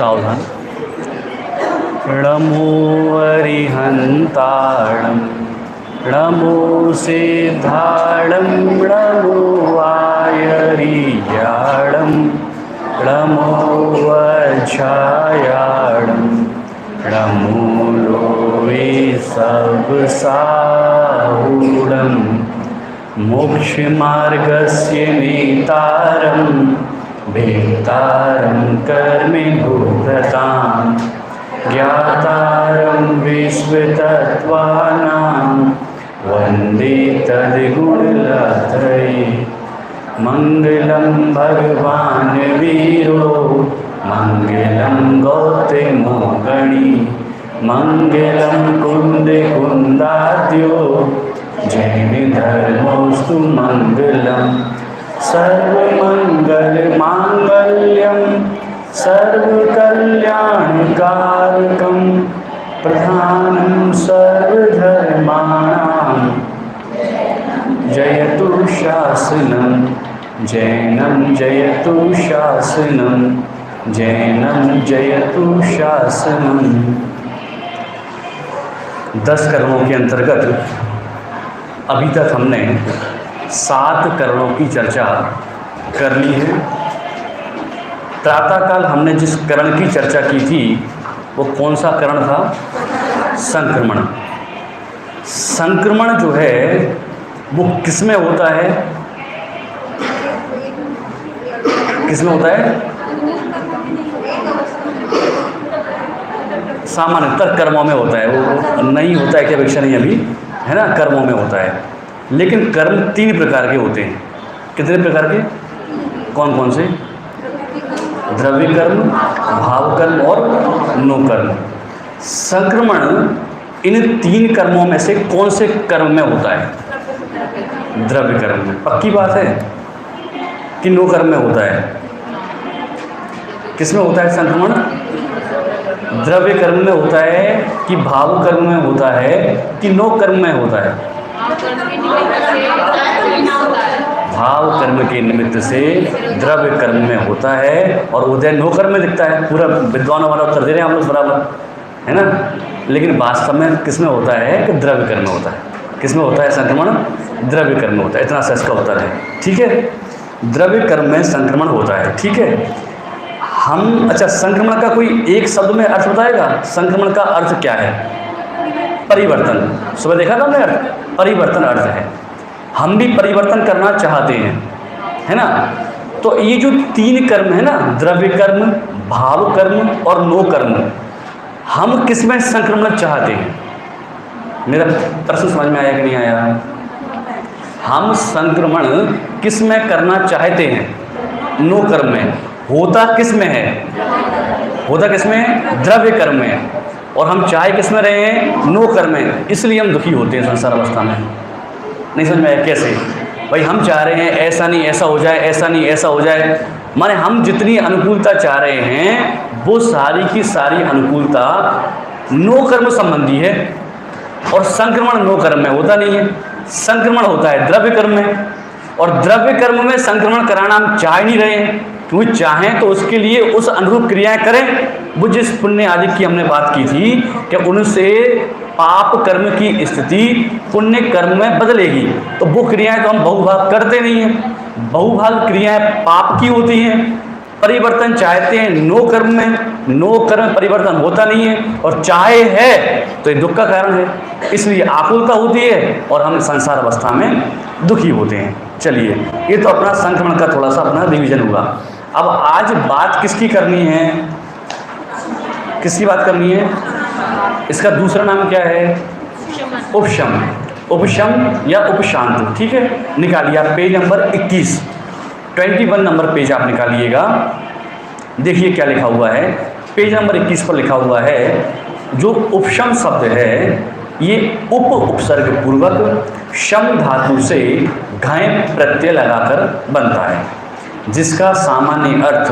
सावधान। नमो अरिहंताणं नमो सिद्धाणं नमो आयर्याणं नमो वज्रायाणं नमो लोवे सबसाहूणं मोक्षमार्गस्य नेतारं भेतारं कर्मिभूभृतां ज्ञातारं विश्वतत्त्वानां वन्दे तद्गुणलहरी। मंगलं भगवान् वीरो मंगलं गौतमो गणी मंगलं कुन्दाद्यो जैन धर्मोस्तु मंगलम्। सर्वमंगलमांगल्यं सर्वकल्याणकारकं प्रधानं सर्वधर्माणां जयतु शासनं जैनं जयतु शासनं जैनं जयतु शासनं। 10 कर्मों के अंतर्गत अभी तक हमने 7 करणों की चर्चा कर ली है। प्रातःकाल हमने जिस करण की चर्चा की थी वो कौन सा करण था? संक्रमण। संक्रमण जो है वो किसमें होता है? किसमें होता है? सामान्यतः कर्मों में होता है। वो नहीं होता है क्या अपेक्षा नहीं अभी है ना, कर्मों में होता है। लेकिन कर्म 3 प्रकार के होते हैं। कितने प्रकार के? कौन कौन से? द्रव्य कर्म, भाव कर्म और नो कर्म। संक्रमण इन 3 कर्मों में से कौन से कर्म में होता है? द्रव्य कर्म में। पक्की बात है कि नो कर्म में होता है? किसमें होता है संक्रमण? द्रव्य कर्म में होता है कि भाव कर्म में होता है कि नो कर्म में होता है? भाव कर्म के निमित्त से द्रव्य कर्म में होता है और उदय नो कर्म में दिखता है। पूरा विद्वानों वाला उत्तर दे रहे हैं हम लोग बराबर, है ना। लेकिन वास्तव में किसमें होता है कि द्रव्य कर्म में होता है। किसमें होता है संक्रमण? द्रव्य कर्म में होता है। इतना सा इसका उत्तर है, ठीक है। द्रव्य कर्म में संक्रमण होता है, ठीक है। हम अच्छा, संक्रमण का कोई एक शब्द में अर्थ बताएगा? संक्रमण का अर्थ क्या है? परिवर्तन। सुबह देखा था हमने अर्थ, परिवर्तन अर्थ है। हम भी परिवर्तन करना चाहते हैं, है ना। तो ये जो 3 कर्म है ना, द्रव्य कर्म, भाव कर्म और नो कर्म, हम किस में संक्रमण चाहते हैं? मेरा प्रश्न समझ में आया कि नहीं आया? हम संक्रमण किस में करना चाहते हैं? नो कर्म में। होता किस में है? होता किस में? द्रव्य कर्म में। और हम चाहे किस में रहे हैं? नो कर्म में। इसलिए हम दुखी होते हैं संसार अवस्था में। नहीं समझ में आया? कैसे भाई? हम चाह रहे हैं ऐसा नहीं ऐसा हो जाए, ऐसा नहीं ऐसा हो जाए, माने हम जितनी अनुकूलता चाह रहे हैं वो सारी की सारी अनुकूलता नो कर्म संबंधी है। और संक्रमण नो कर्म में होता नहीं है, संक्रमण होता है द्रव्य कर्म में। और द्रव्य कर्म में संक्रमण कराना हम चाह नहीं रहे हैं, क्योंकि चाहें तो उसके लिए उस अनुरूप क्रियाएं करें। वो जिस पुण्य आदि की हमने बात की थी कि उनसे पाप कर्म की स्थिति पुण्य कर्म में बदलेगी, तो वो क्रियाएं तो हम बहुभाग करते नहीं हैं। बहुभाग क्रियाएं पाप की होती हैं। परिवर्तन चाहते हैं नो कर्म में, नो कर्म परिवर्तन होता नहीं है। और चाहे है तो ये दुख का कारण है, इसलिए आकुलता होती है और हम संसार अवस्था में दुखी होते हैं। चलिए, ये तो अपना संक्रमण का थोड़ा सा अपना रिवीजन हुआ। अब आज बात किसकी करनी है? किसकी बात करनी है? इसका दूसरा नाम क्या है? उपशम। उपशम या उपशांत, ठीक है। निकालिए आप पेज नंबर 21, 21 नंबर पेज आप निकालिएगा। देखिए क्या लिखा हुआ है। पेज नंबर 21 पर लिखा हुआ है, जो उपशम शब्द है ये उपसर्ग पूर्वक शम धातु से घय प्रत्यय लगाकर बनता है, जिसका सामान्य अर्थ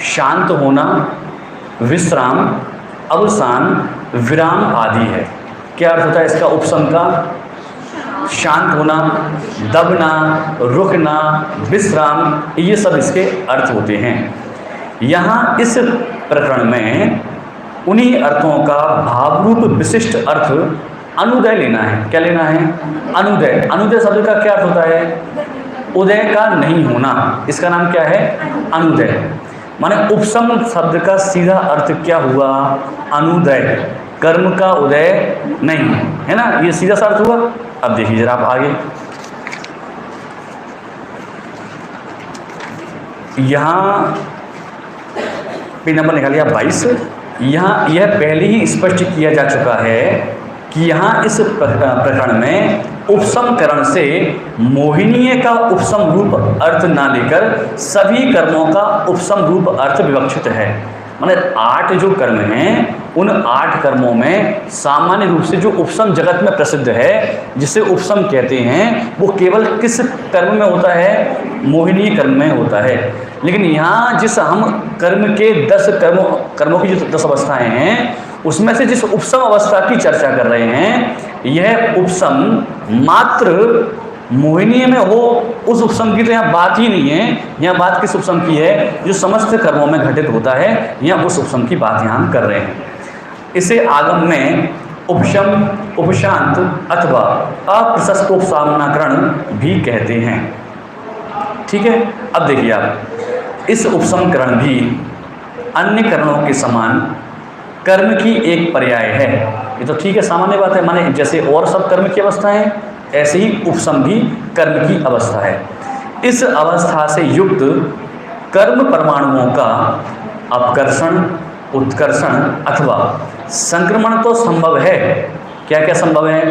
शांत होना, विश्राम, अवसान, विराम आदि है। क्या अर्थ होता है इसका उपशम का? शांत होना, दबना, रुकना, विश्राम, ये सब इसके अर्थ होते हैं। यहाँ इस प्रकरण में उन्हीं अर्थों का भावरूप विशिष्ट अर्थ अनुदय लेना है। क्या लेना है? अनुदय। अनुदय शब्द का क्या अर्थ होता है? उदय का नहीं होना। इसका नाम क्या है? अनुदय। माने उपसम शब्द का सीधा अर्थ क्या हुआ? अनुदय। कर्म का उदय नहीं, है ना, ये सीधा सा अर्थ हुआ। अब देखिए जरा आप आगे, यहाँ पेज नंबर निकालिए आप 22। यहाँ यह पहले ही स्पष्ट किया जा चुका है कि यहाँ इस प्रकरण में उपसम करण से मोहिनीय का उपसम रूप अर्थ ना लेकर सभी कर्मों का उपसम रूप अर्थ विवक्षित है। माने 8 जो कर्म हैं, उन 8 कर्मों में सामान्य रूप से जो उपसम जगत में प्रसिद्ध है, जिसे उपसम कहते हैं, वो केवल किस कर्म में होता है? मोहिनीय कर्म में होता है। लेकिन यहाँ जिस हम कर्म के 10 कर्मों की जो 10 अवस्थाएं हैं, उसमें से जिस उपसम अवस्था की चर्चा कर रहे हैं, यह उपसम मात्र मोहिनीय में हो, उस उपसम की तो यहाँ बात ही नहीं है। यहाँ बात किस उपसम की है? जो समस्त कर्मों में घटित होता है, यहाँ उस उपसम की बात यहाँ हम कर रहे हैं। इसे आगम में उपशम, उपशांत अथवा अप्रशस्तोपसामनाकरण भी कहते हैं। ठीक है, अब देखिए आप, इस उपसम करण भी अन्य करणों के समान कर्म की एक पर्याय है। ये तो ठीक है, सामान्य बात है। माने जैसे और सब कर्म की अवस्था है, ऐसे ही उपसम भी कर्म की अवस्था है। इस अवस्था से युक्त कर्म परमाणुओं का अपकर्षण, उत्कर्षण अथवा संक्रमण तो संभव है। क्या क्या संभव है?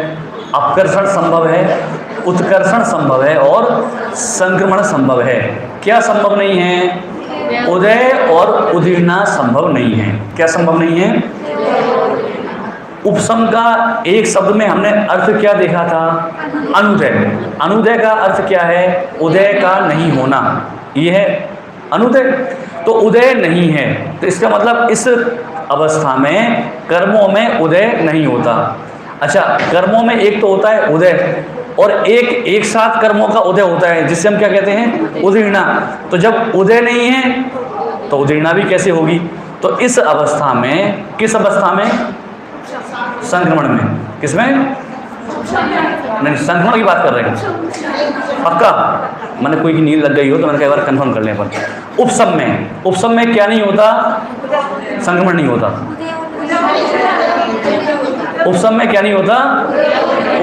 अपकर्षण संभव है, उत्कर्षण संभव है और संक्रमण संभव है। क्या संभव नहीं है? उदय और उदीर्णा संभव नहीं है। क्या संभव नहीं है? उपसम का एक शब्द में हमने अर्थ क्या देखा था? अनुदय। अनुदय का अर्थ क्या है? उदय का नहीं होना। यह है अनुदय। तो उदय नहीं है, तो इसका मतलब इस अवस्था में कर्मों में उदय नहीं होता। अच्छा, कर्मों में एक तो होता है उदय, और एक साथ कर्मों का उदय होता है, जिससे हम क्या कहते हैं? उदीर्णा। तो जब उदय नहीं है तो उदीर्णा भी कैसे होगी? तो इस अवस्था में, किस अवस्था में? संक्रमण में। किसमें? नहीं, संक्रमण की बात कर रहे हैं पक्का। मैंने कोई की नींद लग गई हो तो मैंने कई बार कंफर्म कर लें पर। उपसम में, उपसम में क्या नहीं होता? संक्रमण नहीं होता। उपसम में क्या नहीं होता?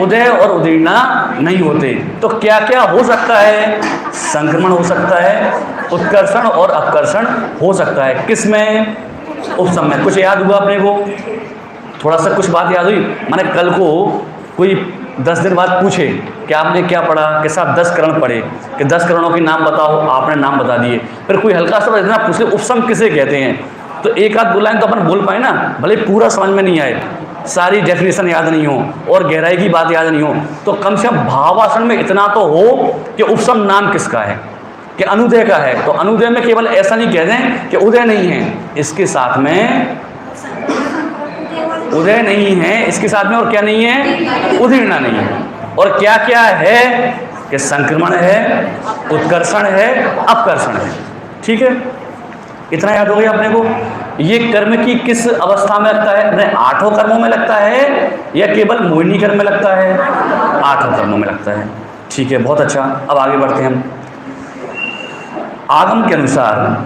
उदय और उदीर्णा नहीं होते। तो क्या क्या हो सकता है? संक्रमण हो सकता है, उत्कर्षण और अपकर्षण हो सकता है। किसमें? उपसम में। कुछ याद हुआ अपने को? थोड़ा सा कुछ बात याद हुई? मैंने कल को कोई 10 दिन बाद पूछे कि आपने क्या पढ़ा, कि साहब 10 करण पढ़े, कि 10 करणों के नाम बताओ, आपने नाम बता दिए। फिर कोई हल्का सा इतना पूछ ले उपसम किसे कहते हैं, तो एक आध बुलाएं तो अपन बोल पाए ना, भले पूरा समझ में नहीं आए, सारी डेफिनेशन याद नहीं हो और गहराई की बात याद नहीं हो, तो कम से कम भावासन में इतना तो हो कि उपसम नाम किसका है, कि अनुदय का है। तो अनुदय में केवल ऐसा नहीं कह दें कि उदय नहीं है, इसके साथ में उदय नहीं है, इसके साथ में और क्या नहीं है? उदीर्णा नहीं है। और क्या क्या है? कि संक्रमण है, उत्कर्षण है, अपकर्षण है। ठीक है, इतना याद हो गया अपने को। ये कर्म की किस अवस्था में लगता है? नहीं, 8 कर्मों में लगता है या केवल मोहिनी कर्म में लगता है? 8 कर्मों में लगता है। ठीक है, बहुत अच्छा। अब आगे बढ़ते हैं हम। आगम के अनुसार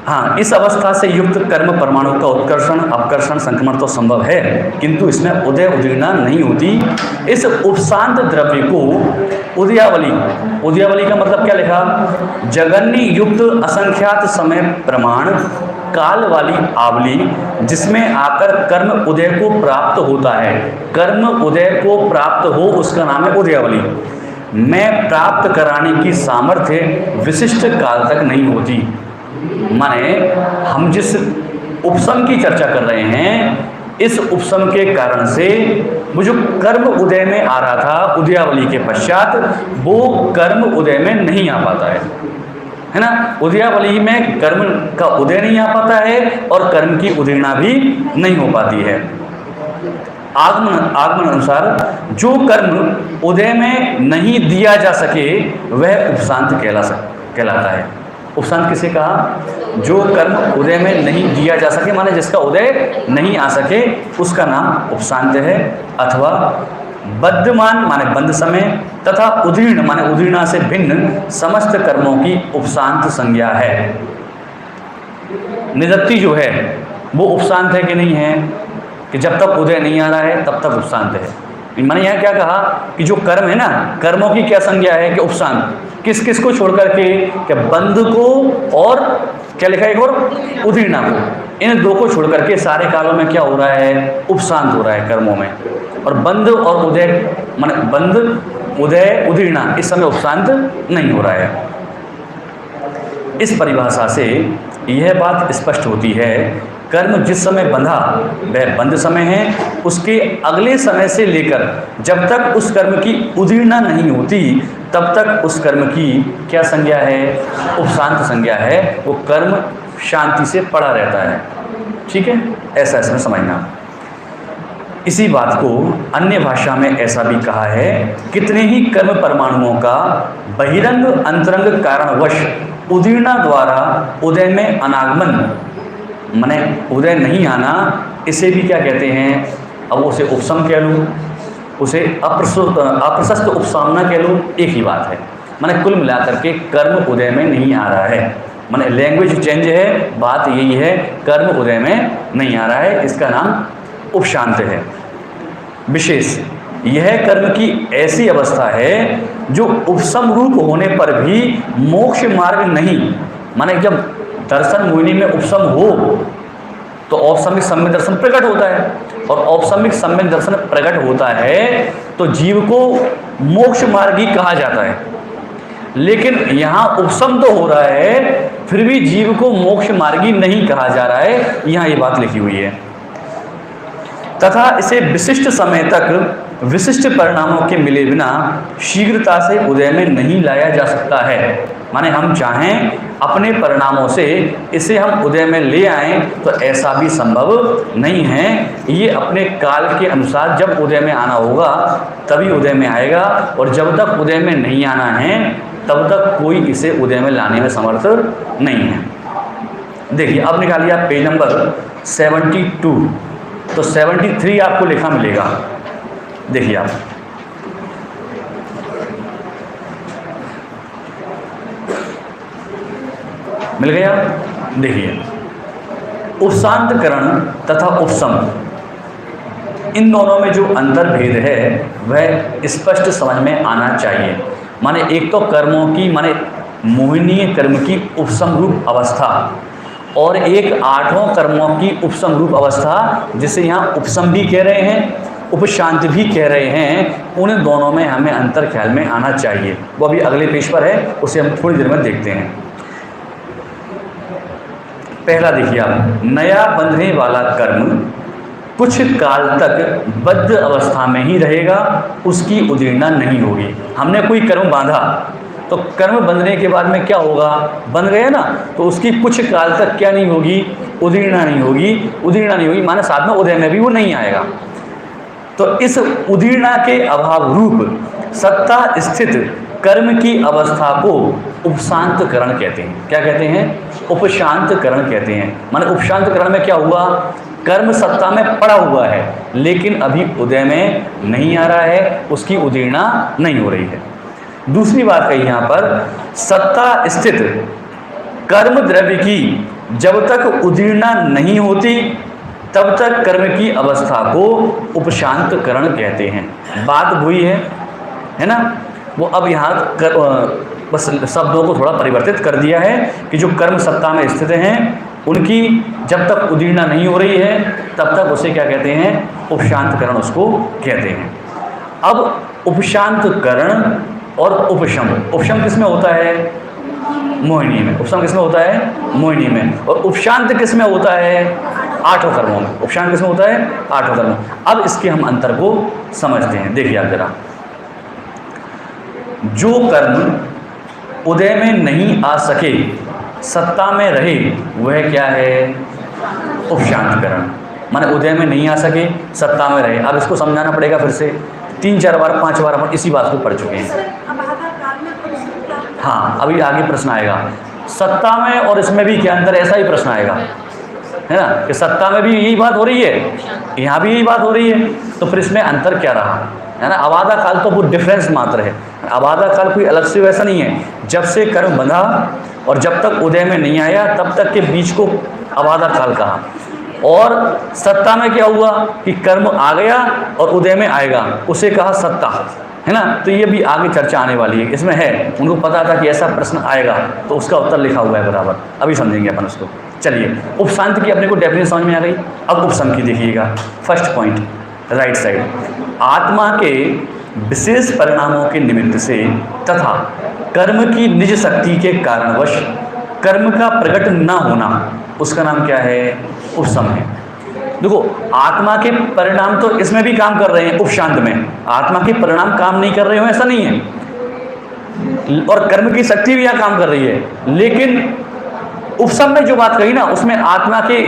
हाँ, इस अवस्था से युक्त कर्म परमाणु का उत्कर्षण, अपकर्षण, संक्रमण तो संभव है, किंतु इसमें उदय उदीर्णा नहीं होती। इस उपशांत द्रव्य को उदयावली, उदयावली का मतलब क्या लिखा? जगन्य युक्त असंख्यात समय प्रमाण काल वाली आवली, जिसमें आकर कर्म उदय को प्राप्त होता है। कर्म उदय को प्राप्त हो, उसका नाम है उदयावली। में प्राप्त कराने की सामर्थ्य विशिष्ट काल तक नहीं होती। माने हम जिस उपसम की चर्चा कर रहे हैं, इस उपसम के कारण से वो जो कर्म उदय में आ रहा था उदयावली के पश्चात, वो कर्म उदय में नहीं आ पाता है ना। उदयावली में कर्म का उदय नहीं आ पाता है और कर्म की उदीर्णा भी नहीं हो पाती है। आगमन अनुसार जो कर्म उदय में नहीं दिया जा सके वह उपशांत कहलाता है। उपशांत किसे कहा? जो कर्म उदय में नहीं दिया जा सके, माने जिसका उदय नहीं आ सके, उसका नाम उपशांत है। अथवा बद्धमान माने बंद समय, तथा उदीर्ण माने उदीर्णा से भिन्न समस्त कर्मों की उपशांत संज्ञा है। निदत्ति जो है वो उपशांत है कि नहीं है? कि जब तक उदय नहीं आ रहा है तब तक उपशांत है। मैंने यहाँ क्या कहा कि जो कर्म है ना, कर्मों की क्या संज्ञा है कि उपशांत। किस किस को छोड़ करके? क्या बंध को और क्या लिखा है एक और उदीर्णा को, इन दो को छोड़ करके सारे कालों में क्या हो रहा है? उपशांत हो रहा है कर्मों में। और बंध और उदय माने बंध उदय उदीर्णा इस समय उपशांत नहीं हो रहा है। इस परिभाषा से यह बात स्पष्ट होती है, कर्म जिस समय बंधा वह बंध समय है, उसके अगले समय से लेकर जब तक उस कर्म की उदीर्णा नहीं होती तब तक उस कर्म की क्या संज्ञा है? उपशांत संज्ञा है। वो कर्म शांति से पड़ा रहता है। ठीक है, ऐसा इसमें समझना। इसी बात को अन्य भाषा में ऐसा भी कहा है, कितने ही कर्म परमाणुओं का बहिरंग अंतरंग कारणवश उदीर्णा द्वारा उदय में अनागमन माने उदय नहीं आना, इसे भी क्या कहते हैं? अब उसे उपशम कह लूँ, उसे अप्रशस्त उपसामना कह लूँ, एक ही बात है। माने कुल मिलाकर के कर्म उदय में नहीं आ रहा है। माने लैंग्वेज चेंज है, बात यही है, कर्म उदय में नहीं आ रहा है, इसका नाम उपशांत है। विशेष यह कर्म की ऐसी अवस्था है जो उपशम रूप होने पर भी मोक्ष मार्ग नहीं, माने जब दर्शन मोहिनी में उपशम हो तो औपसमिक सम्यक दर्शन प्रकट होता है, और औपसमिक सम्यक दर्शन प्रकट होता है तो जीव को मोक्ष मार्गी कहा जाता है। लेकिन यहाँ उपशम तो हो रहा है, फिर भी जीव को मोक्ष मार्गी नहीं कहा जा रहा है, यहाँ ये बात लिखी हुई है। तथा इसे विशिष्ट समय तक विशिष्ट परिणामों के मिले बिना शीघ्रता से उदय में नहीं लाया जा सकता है। माने हम चाहें अपने परिणामों से इसे हम उदय में ले आएं तो ऐसा भी संभव नहीं है। ये अपने काल के अनुसार जब उदय में आना होगा तभी उदय में आएगा, और जब तक उदय में नहीं आना है तब तक कोई इसे उदय में लाने में समर्थ नहीं है। देखिए अब निकालिए आप पेज नंबर 72, तो 73 आपको लिखा मिलेगा। देखिए आप मिल गया। देखिए उपशांतकरण तथा उपशम, इन दोनों में जो अंतर भेद है वह स्पष्ट समझ में आना चाहिए। माने एक तो कर्मों की माने मोहिनीय कर्म की उपशम रूप अवस्था, और एक आठों कर्मों की उपशम रूप अवस्था, जिसे यहाँ उपशम भी कह रहे हैं उपशांत भी कह रहे हैं। उन दोनों में हमें अंतर ख्याल में आना चाहिए। वो अभी अगले पेज पर है, उसे हम थोड़ी देर में देखते हैं। पहला देखिए आप, नया बंधने वाला कर्म कुछ काल तक बद्ध अवस्था में ही रहेगा, उसकी उदीर्णा नहीं होगी। हमने कोई कर्म बांधा तो कर्म बंधने के बाद में क्या होगा? बंध गया ना, तो उसकी कुछ काल तक क्या नहीं होगी? उदीर्णा नहीं होगी। उदीर्णा नहीं होगी माने साथ में उदय में भी वो नहीं आएगा। तो इस उदीर्णा के अभाव रूप सत्ता स्थित कर्म की अवस्था को उपशांतकरण कहते हैं। क्या कहते हैं? उपशांतकरण कहते हैं। माने उपशांतकरण में क्या हुआ? कर्म सत्ता में पड़ा हुआ है लेकिन अभी उदय में नहीं आ रहा है, उसकी उदीर्णा नहीं हो रही है। दूसरी बात कही यहाँ पर, सत्ता स्थित कर्म द्रव्य की जब तक उदीर्णा नहीं होती तब तक कर्म की अवस्था को उपशांतकरण कहते हैं। बात वही है ना? वो अब यहाँ बस शब्दों को थोड़ा परिवर्तित कर दिया है कि जो कर्म सत्ता में स्थित हैं उनकी जब तक उदीर्णा नहीं हो रही है तब तक उसे क्या कहते हैं? उपशांतकरण उसको कहते हैं। अब उपशांतकरण और उपशम, उपशम किस में होता है? मोहिनी में। उपशम किस में होता है? मोहिनी में। और उपशांत किस में होता है? आठों कर्मों में। उपशांत किस में होता है? आठों कर्मों। अब इसके हम अंतर को समझते हैं। देखिए आप जरा, जो कर्म उदय में नहीं आ सके, सत्ता में रहे, वह क्या है? उपशांतकरण। माने उदय में नहीं आ सके, सत्ता में रहे। अब इसको समझाना पड़ेगा फिर से, 3-4 बार 5 बार अपन इसी बात को पढ़ चुके हैं। हाँ, अभी आगे प्रश्न आएगा। सत्ता में और इसमें भी क्या अंतर, ऐसा ही प्रश्न आएगा, है ना, कि सत्ता में भी यही बात हो रही है, यहाँ भी यही बात हो रही है, तो फिर इसमें अंतर क्या रहा, है ना। अबाधा काल तो वो डिफरेंस मात्र है, अबाधा काल कोई अलग से वैसा नहीं है। जब से कर्म बंधा और जब तक उदय में नहीं आया तब तक के बीच को अबाधा काल कहा। और सत्ता में क्या हुआ कि कर्म आ गया और उदय में आएगा, उसे कहा सत्ता, है ना। तो ये भी आगे चर्चा आने वाली है, इसमें है, उनको पता था कि ऐसा प्रश्न आएगा तो उसका उत्तर लिखा हुआ है बराबर, अभी समझेंगे अपन उसको। चलिए, उपशांत की अपने को डेफिनेशन समझ में आ गई। अब उपशम की देखिएगा, फर्स्ट पॉइंट राइट साइड, आत्मा के विशेष परिणामों के निमित्त से तथा कर्म की निज शक्ति के कारणवश कर्म का प्रकट न होना, उसका नाम क्या है, उपशम है। देखो, आत्मा के परिणाम तो इसमें भी काम कर रहे हैं, उपशांत में आत्मा के परिणाम काम नहीं कर रहे हो ऐसा नहीं है, और कर्म की शक्ति भी यहाँ काम कर रही है, लेकिन उपशम में जो बात कही ना उसमें आत्मा के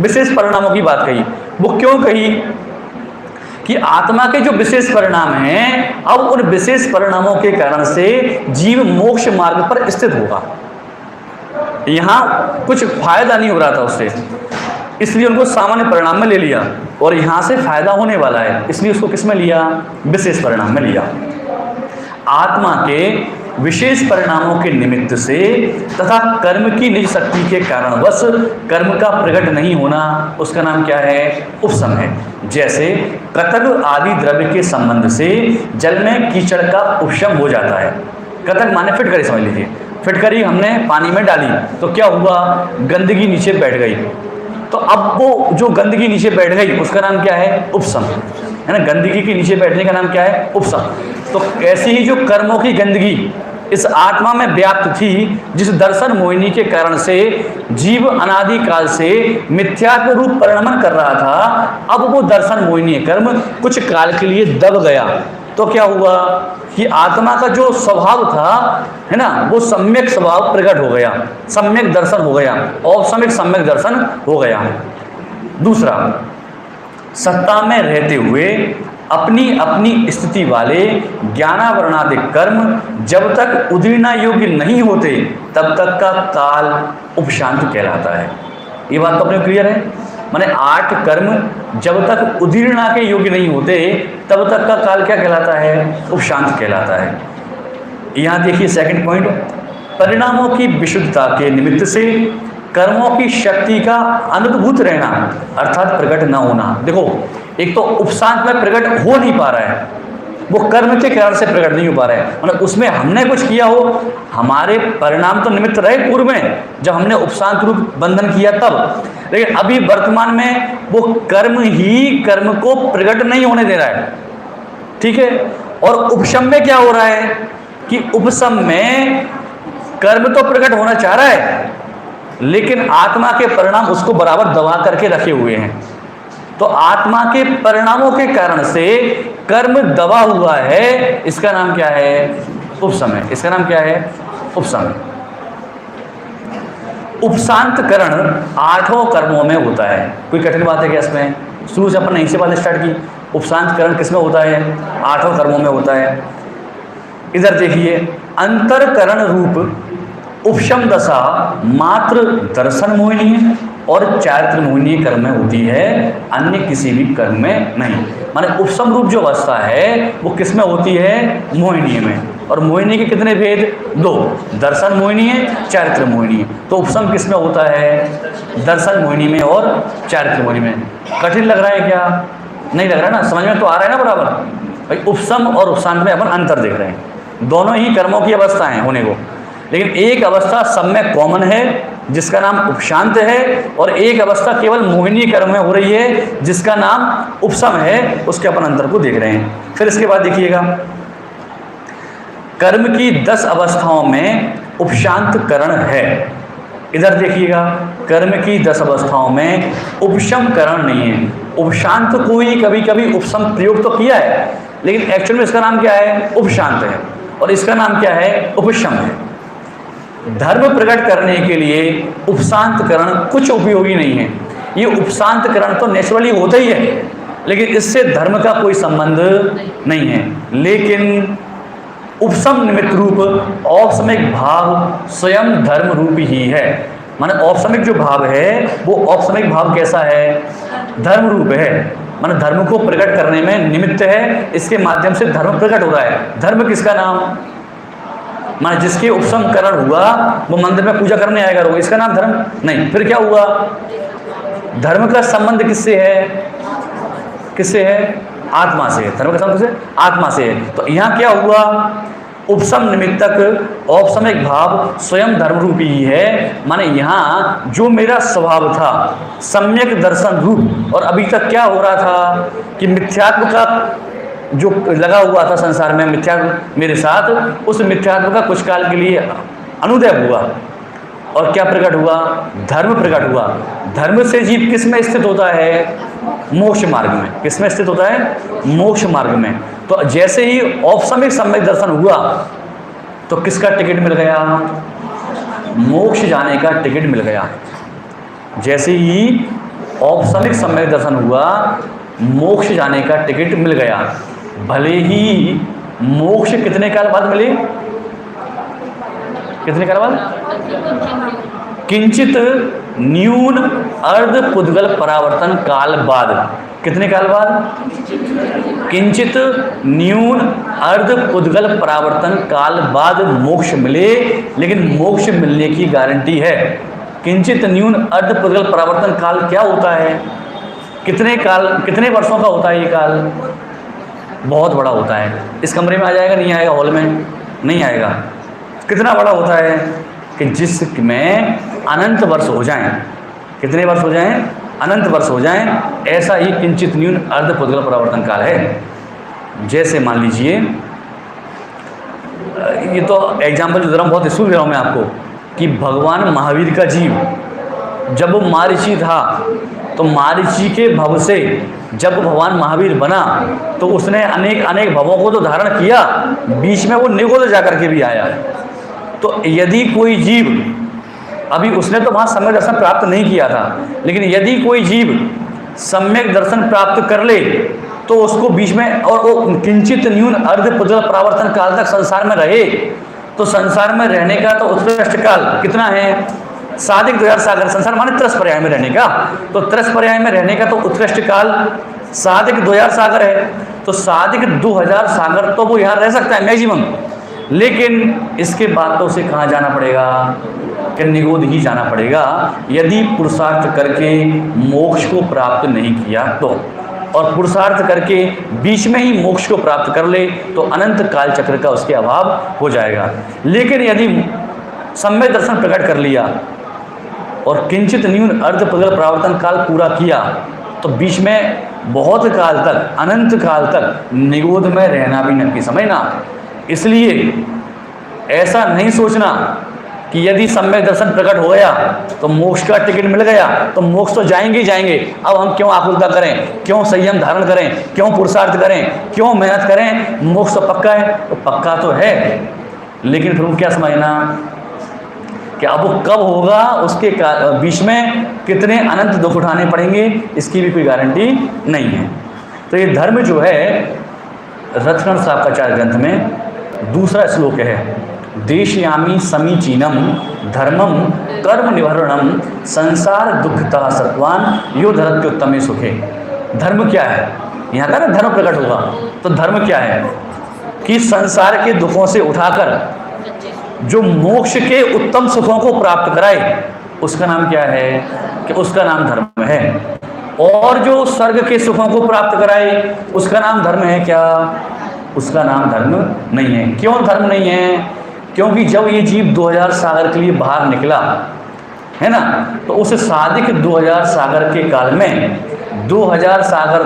विशेष परिणामों की बात कही। वो क्यों कही कि आत्मा के जो विशेष परिणाम हैं, अब उन विशेष परिणामों के कारण से जीव मोक्ष मार्ग पर स्थित होगा। यहां कुछ फायदा नहीं हो रहा था उससे, इसलिए उनको सामान्य परिणाम में ले लिया, और यहां से फायदा होने वाला है इसलिए उसको किस में लिया, विशेष परिणाम में लिया। आत्मा के विशेष परिणामों के निमित्त से तथा कर्म की निज शक्ति के कारणवश कर्म का प्रकट नहीं होना, उसका नाम क्या है, उपशम है। जैसे कतक आदि द्रव्य के संबंध से जल में कीचड़ का उपशम हो जाता है। कतक माने फिटकरी, समझ लीजिए, फिटकरी हमने पानी में डाली तो क्या हुआ, गंदगी नीचे बैठ गई, तो अब वो जो गंदगी नीचे बैठ गई उसका नाम क्या है, उपशम, है ना। गंदगी के नीचे बैठने का नाम क्या है, उपशम। तो ऐसी ही जो कर्मों की गंदगी इस आत्मा में व्याप्त थी, जिस दर्शन मोहिनी के कारण से जीव अनादि काल से मिथ्या के रूप परिणमन कर रहा था, अब वो दर्शन मोहिनी कर्म कुछ काल के लिए दब गया, तो क्या हुआ कि आत्मा का जो स्वभाव था, है ना, वो सम्यक स्वभाव प्रकट हो गया, सम्यक दर्शन हो गया, और सम्यक दर्शन हो गया। दूसरा, सत्ता में रहते हुए अपनी अपनी स्थिति वाले ज्ञानावरणादि कर्म जब तक उदीर्णा योग्य नहीं होते तब तक का काल उपशांत कहलाता है। ये बात तो अपने क्लियर है, माने 8 कर्म जब तक उदीर्णा के योग्य नहीं होते तब तक का काल क्या कहलाता है, उपशांत कहलाता है। यहाँ देखिए सेकंड पॉइंट, परिणामों की विशुद्धता के निमित्त से कर्मों की शक्ति का अनुभूत रहना अर्थात प्रकट न होना। देखो, एक तो उपशांत में प्रकट हो नहीं पा रहा है, वो कर्म के कारण से प्रकट नहीं हो पा रहा है, मतलब उसमें हमने कुछ किया हो, हमारे परिणाम तो निमित्त रहे पूर्व में जब हमने उपशांत रूप बंधन किया तब, लेकिन अभी वर्तमान में वो कर्म ही कर्म को प्रकट नहीं होने दे रहा है, ठीक है। और उपशम में क्या हो रहा है कि उपशम में कर्म तो प्रकट होना चाह रहा है, लेकिन आत्मा के परिणाम उसको बराबर दबा करके रखे हुए हैं। तो आत्मा के परिणामों के कारण से कर्म दबा हुआ है, इसका नाम क्या है, उपशम है। इसका नाम क्या है, उपशम। उपशांतकरण 8 कर्मों में होता है। कोई कठिन बात है क्या इसमें, शुरू से अपन यहीं से बात स्टार्ट की। उपशांतकरण किस में होता है, 8 कर्मों में होता है। इधर देखिए, अंतरकरण रूप उपशम दशा मात्र दर्शन मोहिनी और चारित्र मोहिनी कर्म में होती है, अन्य किसी भी कर्म में नहीं। माने उपशम रूप जो अवस्था है वो किस में होती है, मोहिनी में। और मोहिनी के कितने भेद, 2, दर्शन मोहिनी है, चारित्र मोहिनी है। तो उपशम किस में होता है, दर्शन मोहिनी में और चारित्र मोहिनी में। कठिन लग रहा है क्या, नहीं लग रहा है ना, समझ में तो आ रहा है ना बराबर भाई। उपशम और उपशांत में अपन अंतर देख रहे हैं, दोनों ही कर्मों की अवस्थाएं होने को, लेकिन एक अवस्था सब में कॉमन है जिसका नाम उपशांत है, और एक अवस्था केवल मोहिनी कर्म में हो रही है जिसका नाम उपशम है। उसके अपन अंतर को देख रहे हैं। फिर इसके बाद देखिएगा, कर्म की 10 अवस्थाओं में उपशांत करण है। इधर देखिएगा, कर्म की 10 अवस्थाओं में उपशम करण नहीं है। उपशांत को ही कभी कभी उपशम प्रयोग तो किया है, लेकिन एक्चुअल में इसका नाम क्या है, उपशांत है, और इसका नाम क्या है, उपशम है। धर्म प्रकट करने के लिए उपशांतकरण कुछ उपयोगी नहीं है। ये उपशांतकरण तो नेचुरली होता ही है, लेकिन इससे धर्म का कोई संबंध नहीं है। लेकिन उपसम निमित्त रूप औपसमिक भाव स्वयं धर्म रूप ही है। माने औपसमिक जो भाव है वो औपसमिक भाव कैसा है? धर्म रूप है। माने धर्म को प्रकट करने में निमित्त है, इसके माध्यम से धर्म प्रकट हो रहा है। धर्म किसका नाम? माने जिसके उपसम करण हुआ वो मंदिर में पूजा करने आएगा, रोग इसका नाम धर्म नहीं। फिर क्या हुआ? धर्म का संबंध किससे है? किससे है? आत्मा से। धर्म का संबंध किससे? आत्मा से है। तो यहाँ क्या हुआ? उपसम निमित्तक औपसमिक भाव स्वयं धर्म रूपी ही है। माने यहाँ जो मेरा स्वभाव था सम्यक दर्शन रूप, और अभी तक क्या हो रहा था कि मिथ्यात्व का जो लगा हुआ था संसार में, मिथ्यात्व मेरे साथ, उस मिथ्यात्व का कुछ काल के लिए अनुदय हुआ और क्या प्रकट हुआ? धर्म प्रकट हुआ। धर्म से जीव किस में स्थित होता है? मोक्ष मार्ग में। किस में स्थित होता है? मोक्ष मार्ग में। तो जैसे ही औपसमिक सम्यक दर्शन हुआ तो किसका टिकट मिल गया? मोक्ष जाने का टिकट मिल गया। जैसे ही औपसमिक सम्यक दर्शन हुआ मोक्ष जाने का टिकट मिल गया। भले ही मोक्ष कितने काल बाद मिले? कितने काल बाद? किंचित न्यून अर्ध पुद्गल परावर्तन काल बाद। कितने काल बाद? किंचित न्यून अर्ध पुद्गल परावर्तन काल बाद मोक्ष मिले, लेकिन मोक्ष मिलने की गारंटी है। किंचित न्यून अर्ध पुद्गल परावर्तन काल क्या होता है? कितने काल, कितने वर्षों का होता है ये काल? बहुत बड़ा होता है। इस कमरे में आ जाएगा? नहीं आएगा? हॉल में नहीं आएगा। कितना बड़ा होता है कि जिसमें अनंत वर्ष हो जाएं। कितने वर्ष हो जाएं? अनंत वर्ष हो जाएं। ऐसा ही किंचित न्यून अर्ध पुद्गल परावर्तन काल है। जैसे मान लीजिए, ये तो एग्जाम्पल जो बहुत स्कूल दे रहा हूँ मैं आपको, कि भगवान महावीर का जीव जब वो मारीची था तो मारीची के भव से जब भगवान महावीर बना तो उसने अनेक अनेक भवों को तो धारण किया, बीच में वो निगोद जाकर के भी आया। तो यदि कोई जीव, अभी उसने तो वहाँ सम्यक दर्शन प्राप्त नहीं किया था, लेकिन यदि कोई जीव सम्यक दर्शन प्राप्त कर ले तो उसको बीच में, और वो किंचित न्यून अर्ध पुद्गल परावर्तन काल तक संसार में रहे, तो संसार में रहने का तो उत्कृष्ट काल कितना है? साधिक 2000 सागर। संसार माने 30 पर्याय में रहने का, तो 30 पर्याय में रहने का तो उत्कृष्ट काल साधिक 2000 सागर है। तो साधिक 2000 सागर तो वो यहाँ रह सकता है मैक्सिमम, लेकिन इसके बाद तो उसे कहाँ जाना पड़ेगा? कि निगोद ही जाना पड़ेगा, यदि पुरुषार्थ करके मोक्ष को प्राप्त नहीं किया तो। और पुरुषार्थ करके बीच में ही मोक्ष को प्राप्त कर ले तो अनंत काल चक्र का उसके अभाव हो जाएगा। लेकिन यदि सम्यक दर्शन प्रकट कर लिया और किंचित न्यून अर्ध पुद्गल परावर्तन काल पूरा किया तो बीच में बहुत काल तक, अनंत काल तक निगोद में रहना भी नक्की, समझना। इसलिए ऐसा नहीं सोचना कि यदि सम्यक दर्शन प्रकट हो गया तो मोक्ष का टिकट मिल गया तो मोक्ष तो जाएंगे ही जाएंगे, अब हम क्यों आकुलता करें, क्यों संयम धारण करें, क्यों पुरुषार्थ करें, क्यों मेहनत करें? मोक्ष तो पक्का है। तो पक्का तो है, लेकिन फिर वो क्या समझना कि अब वो कब होगा, उसके बीच में कितने अनंत दुख उठाने पड़ेंगे, इसकी भी कोई गारंटी नहीं है। तो ये धर्म जो है, रत्नगण साकाचार्य ग्रंथ में दूसरा श्लोक है, देशयामी समीचीनम धर्मम कर्म निवारणम संसार दुखता सत्वान यो धरत्योत्तमे सुखे। धर्म क्या है? यहाँ का ना धर्म प्रकट होगा। तो धर्म क्या है कि संसार के दुखों से उठाकर जो मोक्ष के उत्तम सुखों को प्राप्त कराए, उसका नाम क्या है? कि उसका नाम धर्म है। और जो स्वर्ग के सुखों को प्राप्त कराए, उसका नाम धर्म है क्या? उसका नाम धर्म नहीं है। क्यों धर्म नहीं है? क्योंकि जब ये जीव 2000 सागर के लिए बाहर निकला है ना, तो उस साधिक 2000 सागर के काल में 2000 सागर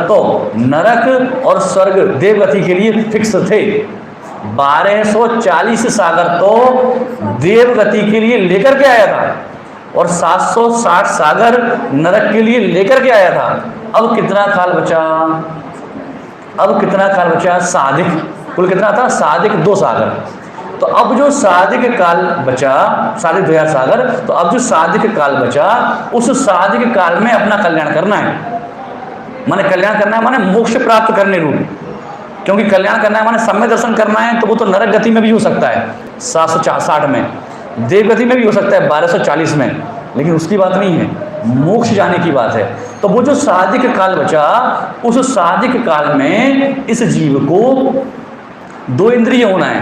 तो नरक और स्वर्ग देवगति के लिए फिक्स थे। 1240 सागर तो देवगति के लिए लेकर के आया था और 760 सागर नरक के लिए लेकर के आया था। अब कितना काल बचा? अब कितना काल बचा? साधिक कुल कितना था? साधिक 2 सागर। तो अब जो साधिक काल बचा, साधिक 2000 सागर, तो अब जो साधिक काल बचा, उस साधिक काल में अपना कल्याण करना है। माने कल्याण करना है, माने मोक्ष प्राप्त करने रूप। क्योंकि कल्याण करना है माने सम्य दर्शन करना है, तो वो तो नरक गति में भी हो सकता है 760 में, देव गति में भी हो सकता है 1240 में, लेकिन उसकी बात नहीं है, मोक्ष जाने की बात है। तो वो जो साधिक काल बचा, उस साधिक काल में इस जीव को 2 इंद्रिय होना है,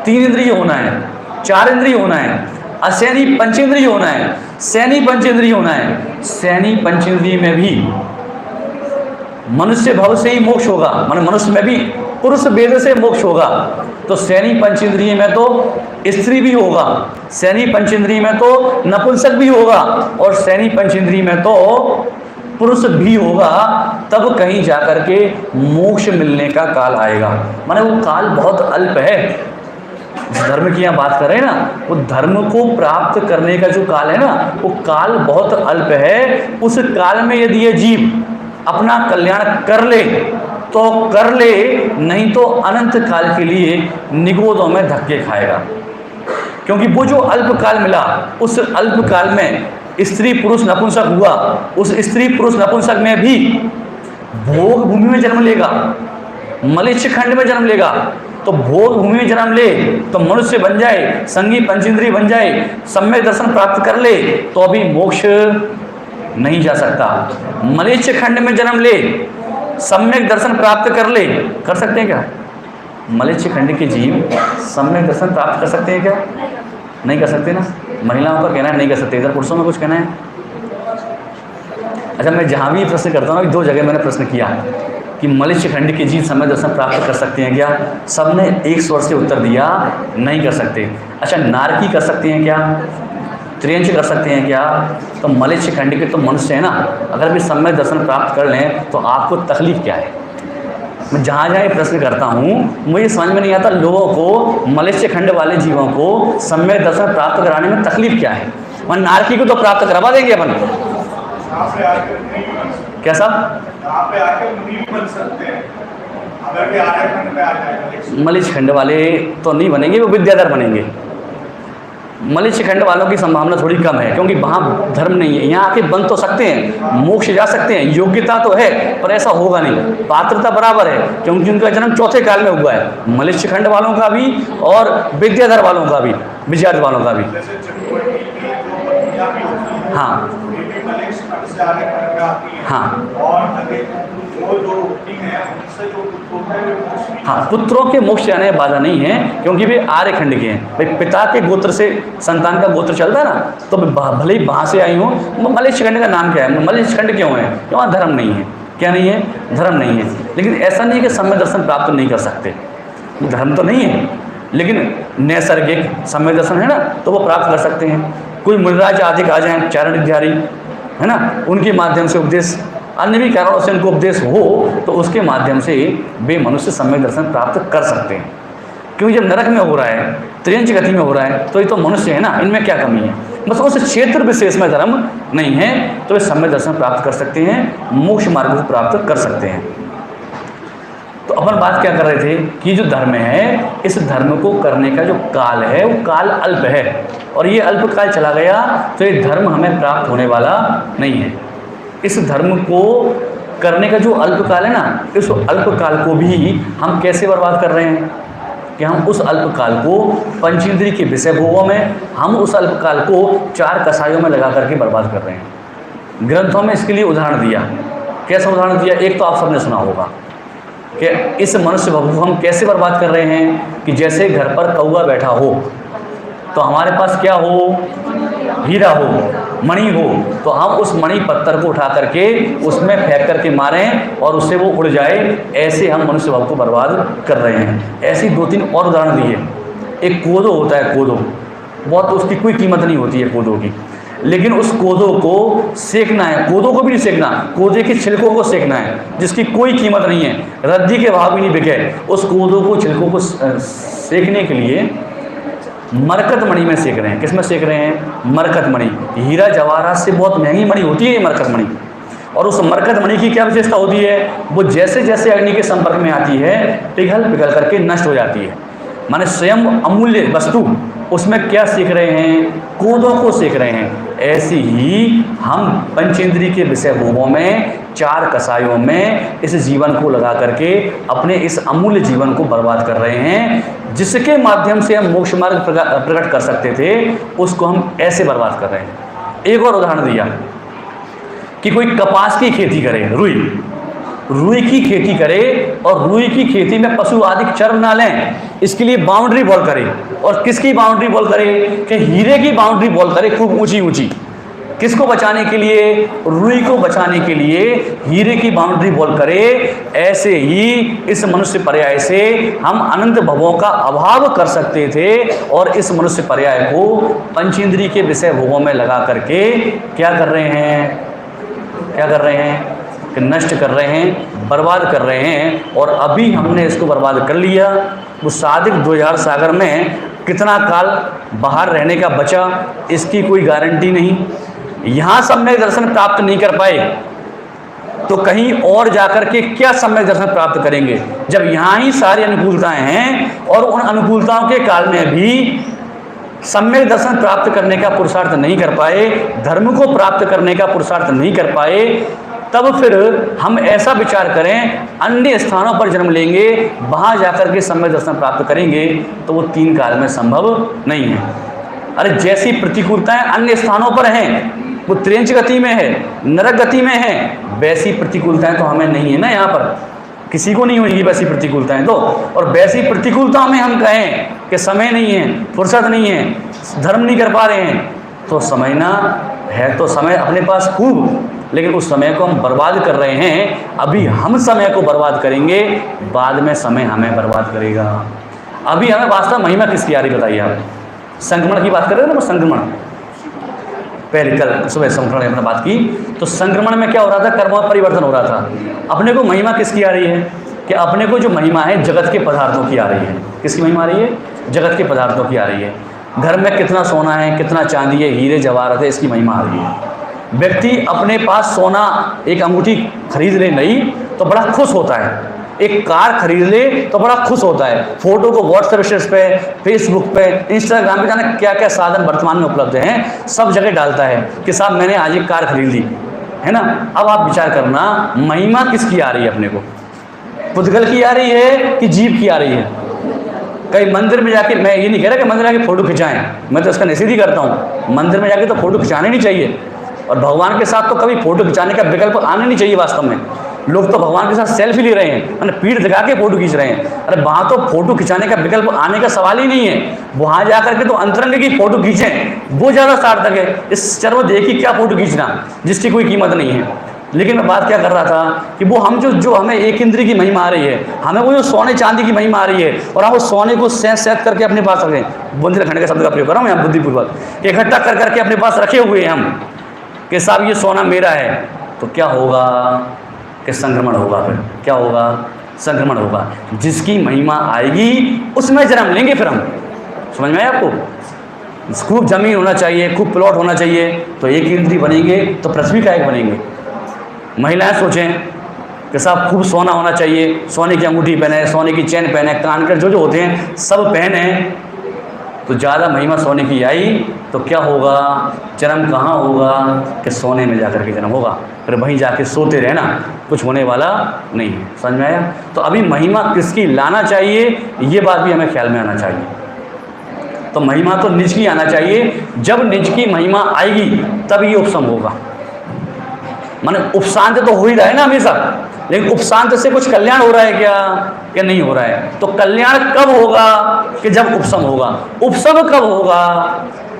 3 इंद्रिय होना है, 4 इंद्रिय होना है, असैनी पंचेंद्रिय होना है, सैनी पंचेंद्रिय होना है। सैनी पंचेंद्रिय में भी मनुष्य भाव से ही मोक्ष होगा, माने मनुष्य में भी पुरुष वेद से मोक्ष होगा। तो सैनी पंचेंद्रिय में तो स्त्री भी होगा, सैनी पंचेंद्रिय में तो नपुंसक भी होगा, और सैनी पंचेंद्रिय में तो पुरुष भी होगा। तब कहीं जाकर के मोक्ष मिलने का काल आएगा। माने वो काल बहुत अल्प है। इस धर्म की यहाँ बात करें ना, वो धर्म को प्राप्त करने का जो काल है ना, वो काल बहुत अल्प है। उस काल में यदि ये जीव अपना कल्याण कर ले तो कर ले, नहीं तो अनंत काल के लिए निगोदों में धक्के खाएगा। क्योंकि वो जो अल्प काल मिला, उस अल्प काल में स्त्री पुरुष नपुंसक हुआ, उस स्त्री पुरुष नपुंसक में भी भोग भूमि में जन्म लेगा, मलेच्छ खंड में जन्म लेगा। तो भोग भूमि में जन्म ले तो मनुष्य बन जाए, संगी पंचेंद्रिय बन जाए, सम्यक दर्शन प्राप्त कर ले, तो अभी मोक्ष नहीं जा सकता। मलेच्छ खंड में जन्म ले, सम्यक दर्शन प्राप्त कर ले, कर सकते हैं क्या? मलेच्छ खंड के जीव सम्यक दर्शन प्राप्त कर सकते हैं क्या? नहीं कर सकते ना। महिलाओं का कहना है नहीं कर सकते, इधर पुरुषों में कुछ कहना है? अच्छा, मैं जहाँ भी प्रश्न करता हूँ ना, 2 जगह मैंने प्रश्न किया कि मलेच्छ खंड के जीव सम्यक दर्शन प्राप्त कर सकते हैं क्या? सबने एक स्वर से उत्तर दिया, नहीं कर सकते। अच्छा, नारकी कर सकते हैं क्या? त्रियंच कर सकते हैं क्या? तो मलेच्छ खंड के तो मनुष्य है ना, अगर भी सम्यक दर्शन प्राप्त कर लें तो आपको तकलीफ क्या है? मैं जहाँ जहाँ ये प्रश्न करता हूँ, मुझे समझ में नहीं आता लोगों को, मलेच्छ खंड वाले जीवों को सम्यक दर्शन प्राप्त कराने में तकलीफ क्या है? वह नारकी को तो प्राप्त करवा देंगे अपन। कैसा? मलेच्छ खंड वाले तो नहीं बनेंगे, वो विद्याधर बनेंगे। मलेच्छ खंड वालों की संभावना थोड़ी कम है, क्योंकि वहाँ धर्म नहीं है। यहाँ आके बन तो सकते हैं, मोक्ष जा सकते हैं, योग्यता तो है, पर ऐसा होगा नहीं। पात्रता बराबर है, क्योंकि उनका जन्म चौथे काल में हुआ है, मलेच्छ खंड वालों का भी और विद्याधर वालों का भी, विद्याधर वालों का भी। हाँ हाँ हाँ, पुत्रों के मोक्ष जाने में बाधा नहीं है, क्योंकि वे आर्य खंड के हैं। भाई पिता के गोत्र से संतान का गोत्र चलता है ना, तो भले ही वहाँ से आई हूँ। मलेच्छ खंड का नाम क्या है? मलेच्छ खंड क्यों है? कि वहाँ धर्म नहीं है। क्या नहीं है? धर्म नहीं है। लेकिन ऐसा नहीं कि सम्यक दर्शन प्राप्त नहीं कर सकते, धर्म तो नहीं है, लेकिन नैसर्गिक सम्यक दर्शन है ना, तो वो प्राप्त कर सकते हैं। कोई मुनिराज आदि आ जाएँ, चारण विद्यारी है ना, उनके माध्यम से उपदेश, अन्य भी कारणों से उनको उपदेश हो, तो उसके माध्यम से वे मनुष्य सम्यक दर्शन प्राप्त कर सकते हैं। क्योंकि जब नरक में हो रहा है, त्रियंच गति में हो रहा है, तो ये तो मनुष्य है ना, इनमें क्या कमी है? बस उस क्षेत्र विशेष में धर्म नहीं है, तो वे सम्यक दर्शन प्राप्त कर सकते हैं, मोक्ष मार्ग को प्राप्त कर सकते हैं। तो अपन बात क्या कर रहे थे कि जो धर्म है, इस धर्म को करने का जो काल है वो काल अल्प है, और ये अल्प काल चला गया तो ये धर्म हमें प्राप्त होने वाला नहीं है। इस धर्म को करने का जो अल्प काल है ना, इस अल्प काल को भी हम कैसे बर्बाद कर रहे हैं कि हम उस अल्प काल को पंचेंद्रिय के विषय भोगों में, हम उस अल्प काल को 4 कसायों में लगा करके बर्बाद कर रहे हैं। ग्रंथों में इसके लिए उदाहरण दिया। कैसा उदाहरण दिया? एक तो आप सबने सुना होगा कि इस मनुष्य भव को हम कैसे बर्बाद कर रहे हैं कि जैसे घर पर कौवा बैठा हो, तो हमारे पास क्या हो? हीरा हो, मणि हो, तो हम उस मणि पत्थर को उठा करके उसमें फेंक करके मारें और उससे वो उड़ जाए, ऐसे हम मनुष्य भाव को बर्बाद कर रहे हैं। ऐसी 2-3 और उदाहरण दिए। एक कोदो होता है, कोदो बहुत, उसकी कोई कीमत नहीं होती है कोदो की, लेकिन उस कोदो को सेकना है, कोदो को भी नहीं सेकना, कोदे के छिलकों को सेकना है, जिसकी कोई कीमत नहीं है, रद्दी के भाव भी नहीं बिके। उस कोदो को, छिलकों को सेकने के लिए मरकत मणि में सेक रहे हैं। किस में सेक रहे हैं? मरकत मणि। हीरा जवाहरात से बहुत महंगी मणि होती है ये मरकत मणि। और उस मरकत मणि की क्या विशेषता होती है? वो जैसे जैसे अग्नि के संपर्क में आती है, पिघल पिघल करके नष्ट हो जाती है। माने स्वयं अमूल्य वस्तु उसमें क्या सीख रहे हैं? कोदों को सीख रहे हैं। ऐसे ही हम पंचेंद्रिय के विषय भोगों में, चार कसायों में इस जीवन को लगा करके अपने इस अमूल्य जीवन को बर्बाद कर रहे हैं। जिसके माध्यम से हम मोक्ष मार्ग प्रकट कर सकते थे, उसको हम ऐसे बर्बाद कर रहे हैं। एक और उदाहरण दिया कि कोई कपास की खेती करे, रुई की खेती करे, और रुई की खेती में पशु आदि चर ना लें, इसके लिए बाउंड्री वॉल करे। और किसकी बाउंड्री वॉल करे? कि हीरे की बाउंड्री वॉल करे, खूब ऊंची ऊंची। किसको बचाने के लिए? रुई को बचाने के लिए हीरे की बाउंड्री वॉल करे। ऐसे ही इस मनुष्य पर्याय से हम अनंत भवों का अभाव कर सकते थे, और इस मनुष्य पर्याय को पंचेंद्रिय के विषय भोगों में लगा करके क्या कर रहे हैं? क्या कर रहे हैं? कि नष्ट कर रहे हैं, बर्बाद कर रहे हैं। और अभी हमने इसको बर्बाद कर लिया। वो सादिक 2000 सागर में कितना काल बाहर रहने का बचा, इसकी कोई गारंटी नहीं। यहाँ सम्यक दर्शन प्राप्त नहीं कर पाए तो कहीं और जाकर के क्या सम्यक दर्शन प्राप्त करेंगे, जब यहाँ ही सारी अनुकूलताएं हैं। और उन अनुकूलताओं के काल में भी सम्यक दर्शन प्राप्त करने का पुरुषार्थ नहीं कर पाए, धर्म को प्राप्त करने का पुरुषार्थ नहीं कर पाए, तब फिर हम ऐसा विचार करें अन्य स्थानों पर जन्म लेंगे, वहाँ जाकर के सम्यक दर्शन प्राप्त करेंगे, तो वो 3 काल में संभव नहीं है। अरे जैसी प्रतिकूलताएं अन्य स्थानों पर हैं, वो त्रेंच गति में है, नरक गति में है, वैसी प्रतिकूलताएं तो हमें नहीं है ना। यहाँ पर किसी को नहीं होगी वैसी प्रतिकूलताएं तो। और वैसी प्रतिकूलताओं में हम कहें कि समय नहीं है, फुर्सत नहीं है, धर्म नहीं कर पा रहे हैं, तो समझना है तो समय अपने पास खूब, लेकिन उस समय को हम बर्बाद कर रहे हैं। अभी हम समय को बर्बाद करेंगे, बाद में समय हमें बर्बाद करेगा। अभी हमें वास्तव महिमा किसकी आ रही बताइए आप? संक्रमण की बात कर रहे थे ना, वो संक्रमण पहले कल सुबह संक्रमण ने अपने बात की, तो संक्रमण में क्या हो रहा था? कर्मों में परिवर्तन हो रहा था। अपने को महिमा किसकी आ रही है? कि अपने को जो महिमा है जगत के पदार्थों की आ रही है। किसकी महिमा आ रही है? जगत के पदार्थों की आ रही है। घर में कितना सोना है, कितना चांदी है, हीरे जवाहरात है, इसकी महिमा आ रही है। व्यक्ति अपने पास सोना एक अंगूठी खरीद ले नहीं तो बड़ा खुश होता है, एक कार खरीद ले तो बड़ा खुश होता है, फोटो को व्हाट्सएप स्टेटस पे, फेसबुक पे, इंस्टाग्राम पे, जाने क्या क्या साधन वर्तमान में उपलब्ध हैं, सब जगह डालता है कि साहब मैंने आज एक कार खरीद ली, है ना। अब आप विचार करना महिमा किसकी आ रही है? अपने को पुद्गल की आ रही है कि जीव की आ रही है? कहीं मंदिर में जाके, मैं ये नहीं कह रहा कि मंदिर जाके फोटो खिंचाएं, मैं तो इसका निषेध ही करता हूँ। मंदिर में जाके तो फोटो खिंचाने नहीं चाहिए, और भगवान के साथ तो कभी फोटो खिंचाने का विकल्प आना नहीं चाहिए। वास्तव में लोग तो भगवान के साथ सेल्फी ले रहे हैं, मैंने पीठ दिखा के फोटो खींच रहे हैं। अरे वहाँ तो फोटो खिंचाने का विकल्प आने का सवाल ही नहीं है। वहाँ जाकर के तो अंतरंग की फोटो खींचें, वो ज़्यादा सार्थक है। इस चर्म देखी क्या फोटो खींचना जिसकी कोई कीमत नहीं है। लेकिन मैं बात क्या कर रहा था कि वो हम जो हमें एक इंद्रिय की महिमा आ रही है, हमें वो जो सोने चांदी की महिमा आ रही है, और हम उस सोने को सैत करके अपने पास रखें, बुंदेलखंड के शब्द का प्रयोग कर रहा हूँ यहाँ बुद्धिपूर्वक, इकट्ठा कर करके अपने पास रखे हुए हैं हम कि साहब ये सोना मेरा है, तो क्या होगा? कि संक्रमण होगा। फिर क्या होगा? संक्रमण होगा। जिसकी महिमा आएगी उसमें जन्म लेंगे फिर हम। समझ में आया आपको? खूब जमीन होना चाहिए, खूब प्लॉट होना चाहिए, तो एक इंद्रिय बनेंगे तो पृथ्वी का एक बनेंगे। महिलाएं सोचें कि साहब खूब सोना होना चाहिए, सोने की अंगूठी पहने, सोने की चैन पहने, कान के जो होते हैं सब पहने, तो ज़्यादा महिमा सोने की आई तो क्या होगा? जन्म कहाँ होगा? कि सोने में जाकर के जन्म होगा, फिर वहीं जाके सोते रहना, कुछ होने वाला नहीं है। समझ में आया? तो अभी महिमा किसकी लाना चाहिए, ये बात भी हमें ख्याल में आना चाहिए। तो महिमा तो निज की आना चाहिए। जब निज की महिमा आएगी तब ये उपशम होगा। माने उपशांत तो हो ही रहा है ना हमेशा, लेकिन उपशांत से कुछ कल्याण हो रहा है क्या नहीं हो रहा है? तो कल्याण कब होगा? कि जब उपशम होगा। उपशम कब होगा?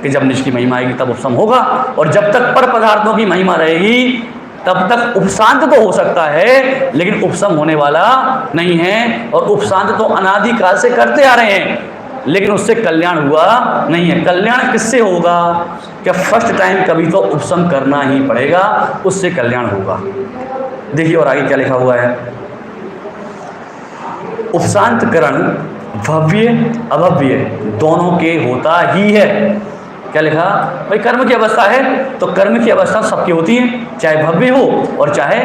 कि जब निज की महिमा आएगी तब उपशम होगा। और जब तक पर पदार्थों की महिमा रहेगी तब तक उपशांत तो हो सकता है, लेकिन उपशम होने वाला नहीं है। और उपशांत तो अनादिकाल से करते आ रहे हैं, लेकिन उससे कल्याण हुआ नहीं है। कल्याण किससे होगा? कि फर्स्ट टाइम कभी तो उपशम करना ही पड़ेगा, उससे कल्याण होगा। देखिए और आगे क्या लिखा हुआ है। उपशांतकरण भव्य अभव्य दोनों के होता ही है। क्या लिखा भाई? कर्म की अवस्था है तो कर्म की अवस्था सबकी होती है, चाहे भव्य हो और चाहे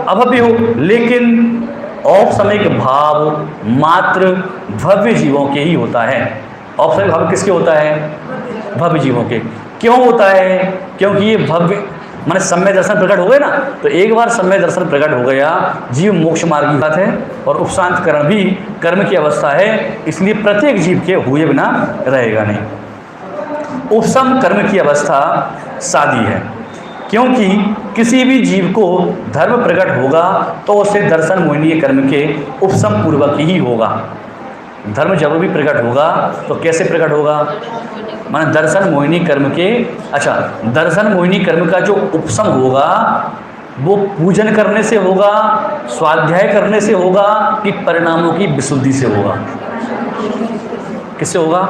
अभव्य हो, लेकिन औपसमिक भाव मात्र भव्य जीवों के ही होता है। औपचारिक भाव किसके होता है? भव्य जीवों के। क्यों होता है? क्योंकि ये भव्य माने सम्य दर्शन प्रकट हो गए ना, तो एक बार सम्य दर्शन प्रकट हो गया, जीव मोक्ष मार्ग की बात है, और उपशांत करण भी कर्म की अवस्था है, इसलिए प्रत्येक जीव के हुए बिना रहेगा नहीं। उपशम कर्म की अवस्था सादी है, क्योंकि किसी भी जीव को धर्म प्रकट होगा तो उसे दर्शन मोहिनीय कर्म के उपशम पूर्वक ही होगा। धर्म जब भी प्रकट होगा तो कैसे प्रकट होगा? माने दर्शन मोहिनी कर्म के, अच्छा, दर्शन मोहिनी कर्म का जो उपशम होगा वो पूजन करने से होगा, स्वाध्याय करने से होगा, कि परिणामों की विशुद्धि से होगा? किससे होगा?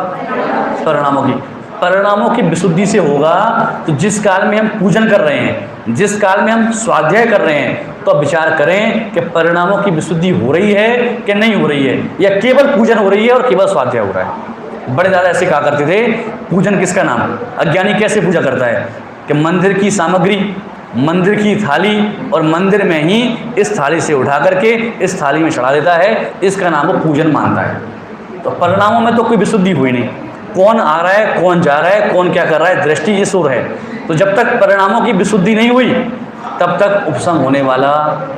परिणामों की विशुद्धि से होगा। तो जिस काल में हम पूजन कर रहे हैं, जिस काल में हम स्वाध्याय कर रहे हैं, तो विचार करें कि परिणामों की विशुद्धि हो रही है कि नहीं हो रही है, या केवल पूजन हो रही है और केवल स्वाध्याय हो रहा है। बड़े दादा ऐसे कहा करते थे, पूजन किसका नाम? अज्ञानी कैसे पूजा करता है कि मंदिर की सामग्री, मंदिर की थाली, और मंदिर में ही इस थाली से उठा करके इस थाली में चढ़ा देता है, इसका नाम वो पूजन मानता है। तो परिणामों में तो कोई विशुद्धि हुई नहीं, कौन आ रहा है, कौन जा रहा है, कौन क्या कर रहा है, दृष्टि ये सुर है। तो जब तक परिणामों की विशुद्धि नहीं हुई तब तक उपशम होने वाला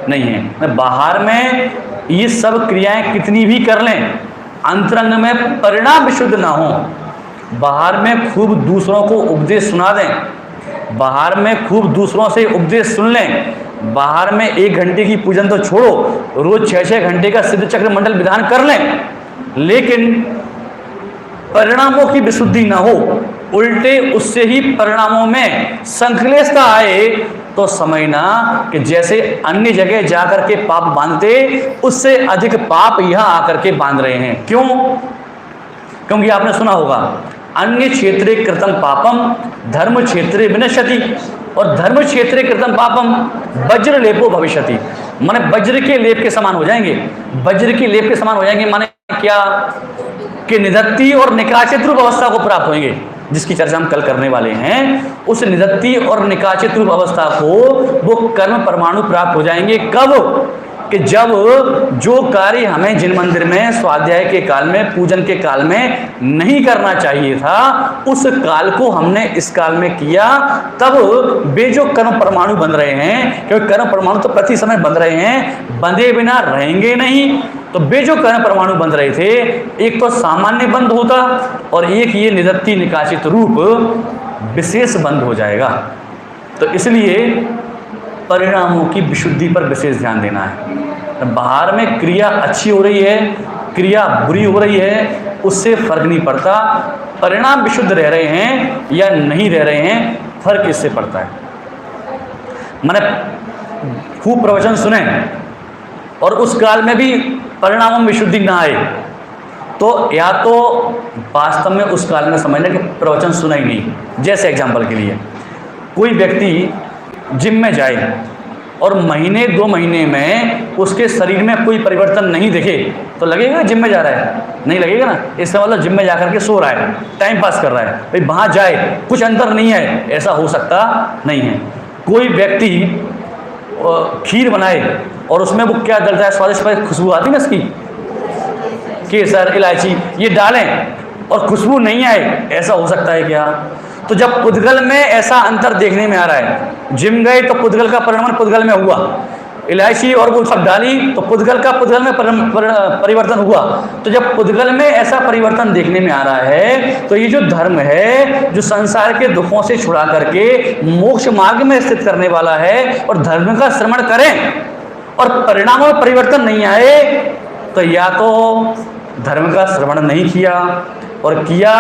नहीं है। बाहर में ये सब क्रियाएं कितनी भी कर लें, अंतरंग में परिणाम विशुद्ध ना हो। बाहर में खूब दूसरों को उपदेश सुना दें, बाहर में खूब दूसरों से उपदेश सुन लें, बाहर में 1 घंटे की पूजन तो छोड़ो, रोज 6-6 घंटे का सिद्ध चक्र मंडल विधान कर लें, लेकिन परिणामों की विशुद्धि ना हो, उल्टे उससे ही परिणामों में संकलेशता आए, तो समझना कि जैसे अन्य जगह जाकर के पाप बांधते, उससे अधिक पाप यहाँ आकर के बांध रहे हैं। क्यों? क्योंकि आपने सुना होगा, अन्य क्षेत्रे कृतम पापम धर्म क्षेत्रे विनश्यति, और धर्म क्षेत्रे कृतम पापम वज्र लेपो भविष्यति। माने वज्र के लेप के समान हो जाएंगे, वज्र के लेप के समान हो जाएंगे। माने क्या? कि निधत्ति और निकाचित रूप अवस्था को प्राप्त होंगे, जिसकी चर्चा हम कल करने वाले हैं। उस निधत्ति और निकाचित रूप अवस्था को वो कर्म परमाणु प्राप्त हो जाएंगे। कब? कि जब जो कार्य हमें जिन मंदिर में स्वाध्याय के काल में, पूजन के काल में नहीं करना चाहिए था, उस काल को हमने इस काल में किया, तब वे जो कर्म परमाणु बन रहे हैं, क्योंकि कर्म परमाणु तो प्रति समय बन रहे हैं, बंधे बिना रहेंगे नहीं। तो वे जो कर्म परमाणु बन रहे थे, एक तो सामान्य बंद होता, और एक ये निधत्ति निकाचित रूप विशेष बंद हो जाएगा। तो इसलिए परिणामों की विशुद्धि पर विशेष ध्यान देना है। बाहर में क्रिया अच्छी हो रही है, क्रिया बुरी हो रही है, उससे फर्क नहीं पड़ता। परिणाम विशुद्ध रह रहे हैं या नहीं रह रहे हैं, फर्क इससे पड़ता है। मैंने खूब प्रवचन सुने और उस काल में भी परिणामों में विशुद्धि ना आए, तो या तो वास्तव में उस काल में समझना कि प्रवचन सुना ही नहीं। जैसे एग्जाम्पल के लिए, कोई व्यक्ति जिम में जाए और महीने 2 महीने में उसके शरीर में कोई परिवर्तन नहीं दिखे, तो लगेगा जिम में जा रहा है? नहीं लगेगा ना। इसका मतलब जिम में जाकर के सो रहा है, टाइम पास कर रहा है, भाई वहाँ जाए कुछ अंतर नहीं है, ऐसा हो सकता नहीं है। कोई व्यक्ति खीर बनाए और उसमें वो क्या डलता है, स्वादिष्ट खुशबू आती है ना इसकी, केसर, इलायची, ये डालें और खुशबू नहीं आए, ऐसा हो सकता है क्या? तो जब पुद्गल में ऐसा अंतर देखने में आ रहा है, जिम गए तो पुद्गल का परिणाम पुद्गल में हुआ, इलायची और वो सब डाली तो पुद्गल का पुद्गल में परिवर्तन हुआ। तो जब पुद्गल में ऐसा परिवर्तन देखने में आ रहा है, तो ये जो धर्म है, जो संसार के दुखों से छुड़ा करके मोक्ष मार्ग में स्थित करने वाला है, और धर्म का श्रवण करें और परिणामों में परिवर्तन नहीं आए, तो या तो धर्म का श्रवण नहीं किया, और किया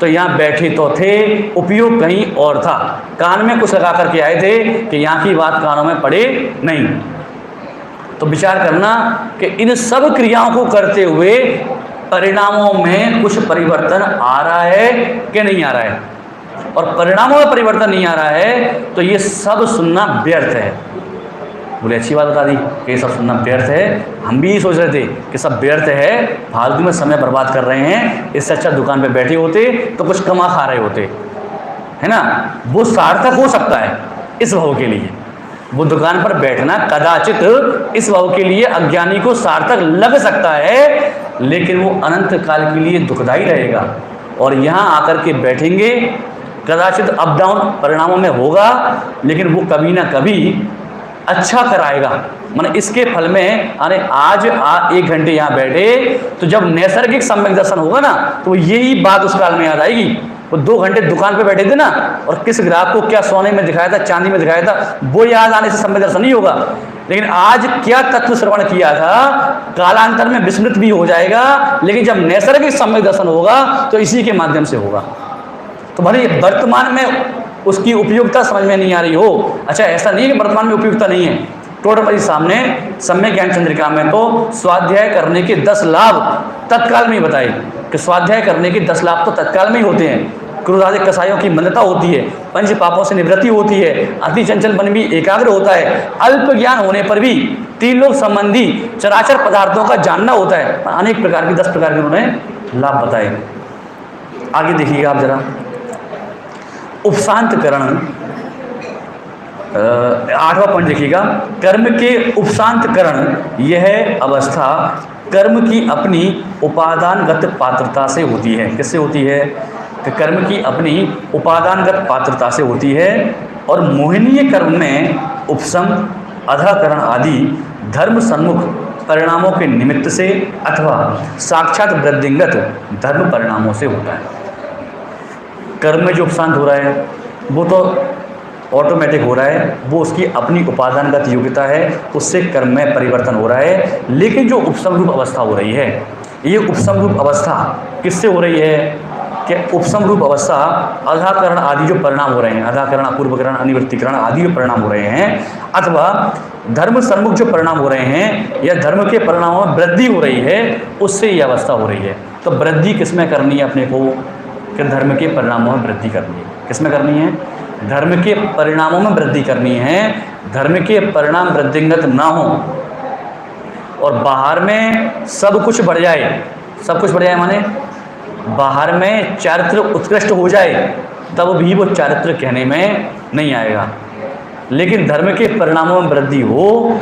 तो यहाँ बैठे तो थे, उपयोग कहीं और था, कान में कुछ लगा करके आए थे कि यहाँ की बात कानों में पड़े नहीं। तो विचार करना कि इन सब क्रियाओं को करते हुए परिणामों में कुछ परिवर्तन आ रहा है कि नहीं आ रहा है, और परिणामों में परिवर्तन नहीं आ रहा है, तो ये सब सुनना व्यर्थ है। बोले अच्छी बात बता दी कि ये सब सुनना व्यर्थ है। हम भी सोच रहे थे कि सब व्यर्थ है, फालतू में समय बर्बाद कर रहे हैं, इससे अच्छा दुकान पे बैठे होते तो कुछ कमा खा रहे होते, है ना। वो सार्थक हो सकता है इस भाव के लिए, वो दुकान पर बैठना कदाचित इस भाव के लिए अज्ञानी को सार्थक लग सकता है, लेकिन वो अनंत काल के लिए दुखदायी रहेगा। और यहाँ आकर के बैठेंगे, कदाचित अप डाउन परिणामों में होगा, लेकिन वो कभी ना कभी अच्छा कराएगा। माने इसके फल में अरे आज 1 घंटे यहाँ बैठे तो जब नैसर्गिक सम्यक दर्शन होगा ना तो यही बात उस काल में याद आएगी। वो 2 घंटे दुकान पे बैठे थे ना और किस ग्राहक को क्या सोने में दिखाया था, चांदी में दिखाया था, वो याद आने से सम्यक दर्शन नहीं होगा। लेकिन आज क्या तत्व श्रवण किया था कालांतर में विस्मृत भी हो जाएगा, लेकिन जब नैसर्गिक सम्यक दर्शन होगा तो इसी के माध्यम से होगा। तो भले वर्तमान में उसकी उपयोगिता समझ में नहीं आ रही हो, अच्छा ऐसा नहीं है कि वर्तमान में उपयोगिता नहीं है। टोटमल सामने सम्यक ज्ञान चंद्रिका में तो स्वाध्याय करने के 10 लाभ तत्काल में ही बताए कि स्वाध्याय करने के 10 लाभ तो तत्काल में ही होते हैं। क्रोध आदि कसायों की मंदता होती है, पंच पापों से निवृत्ति होती है, अति चंचल मन भी एकाग्र होता है, अल्प ज्ञान होने पर भी 3 लोक संबंधी चराचर पदार्थों का जानना होता है। अनेक प्रकार की 10 प्रकार के उन्होंने लाभ बताए। आगे देखिएगा आप जरा, उपशांतकरण 8वां पॉइंट देखिएगा, कर्म के उपशांतकरण यह अवस्था कर्म की अपनी उपादानगत पात्रता से होती है। किससे होती है? कि कर्म की अपनी उपादानगत पात्रता से होती है और मोहनीय कर्म में उपशम, अधाकरण आदि धर्म सम्मुख परिणामों के निमित्त से अथवा साक्षात वृद्धिंगत धर्म परिणामों से होता है। कर्म में जो उपशांत हो रहा है वो तो ऑटोमेटिक हो रहा है, वो उसकी अपनी उपादानगत योग्यता है, उससे कर्म में परिवर्तन हो रहा है। लेकिन जो उपशम रूप अवस्था हो रही है, ये उपशम रूप अवस्था किससे हो रही है? कि उपशम रूप अवस्था अधाकरण आदि जो परिणाम हो रहे हैं, अधाकरण, अपूर्वकरण, अनिवृत्तिकरण आदि जो परिणाम हो रहे हैं, अथवा धर्म सम्मुख जो परिणाम हो रहे हैं या धर्म के परिणामों में वृद्धि हो रही है, उससे ये अवस्था हो रही है। तो वृद्धि किसमें करनी है अपने को? कि धर्म के परिणामों में वृद्धि करनी है। किसमें करनी है? धर्म के परिणामों में वृद्धि करनी है। धर्म के परिणाम वृद्धिंगत ना हो और बाहर में सब कुछ बढ़ जाए। सब कुछ बढ़ जाए माने बाहर में चारित्र उत्कृष्ट हो जाए, तब भी वो चारित्र कहने में नहीं आएगा। लेकिन धर्म के परिणामों में वृद्धि हो,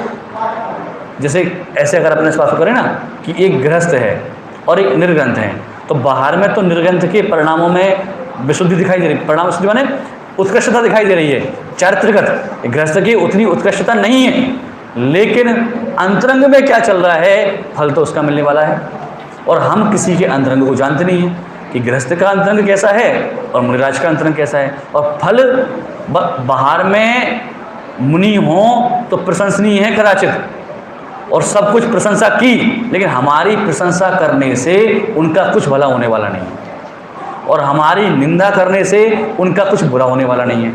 जैसे ऐसे अगर अपने स्पर्श करें ना कि एक गृहस्थ है और एक निर्ग्रंथ है, तो बाहर में तो निर्ग्रंथ के परिणामों में विशुद्धि दिखाई दे रही, परिणाम विशुद्धि माने उत्कृष्टता दिखाई दे रही है। चारित्रगत गृहस्थ की उतनी उत्कृष्टता नहीं है, लेकिन अंतरंग में क्या चल रहा है फल तो उसका मिलने वाला है। और हम किसी के अंतरंग को जानते नहीं हैं कि गृहस्थ का अंतरंग कैसा है और मुनिराज का अंतरंग कैसा है। और फल बाहर में मुनि हो तो प्रशंसनीय है कदाचित, और सब कुछ प्रशंसा की, लेकिन हमारी प्रशंसा करने से उनका कुछ भला होने वाला नहीं है और हमारी निंदा करने से उनका कुछ बुरा होने वाला नहीं है।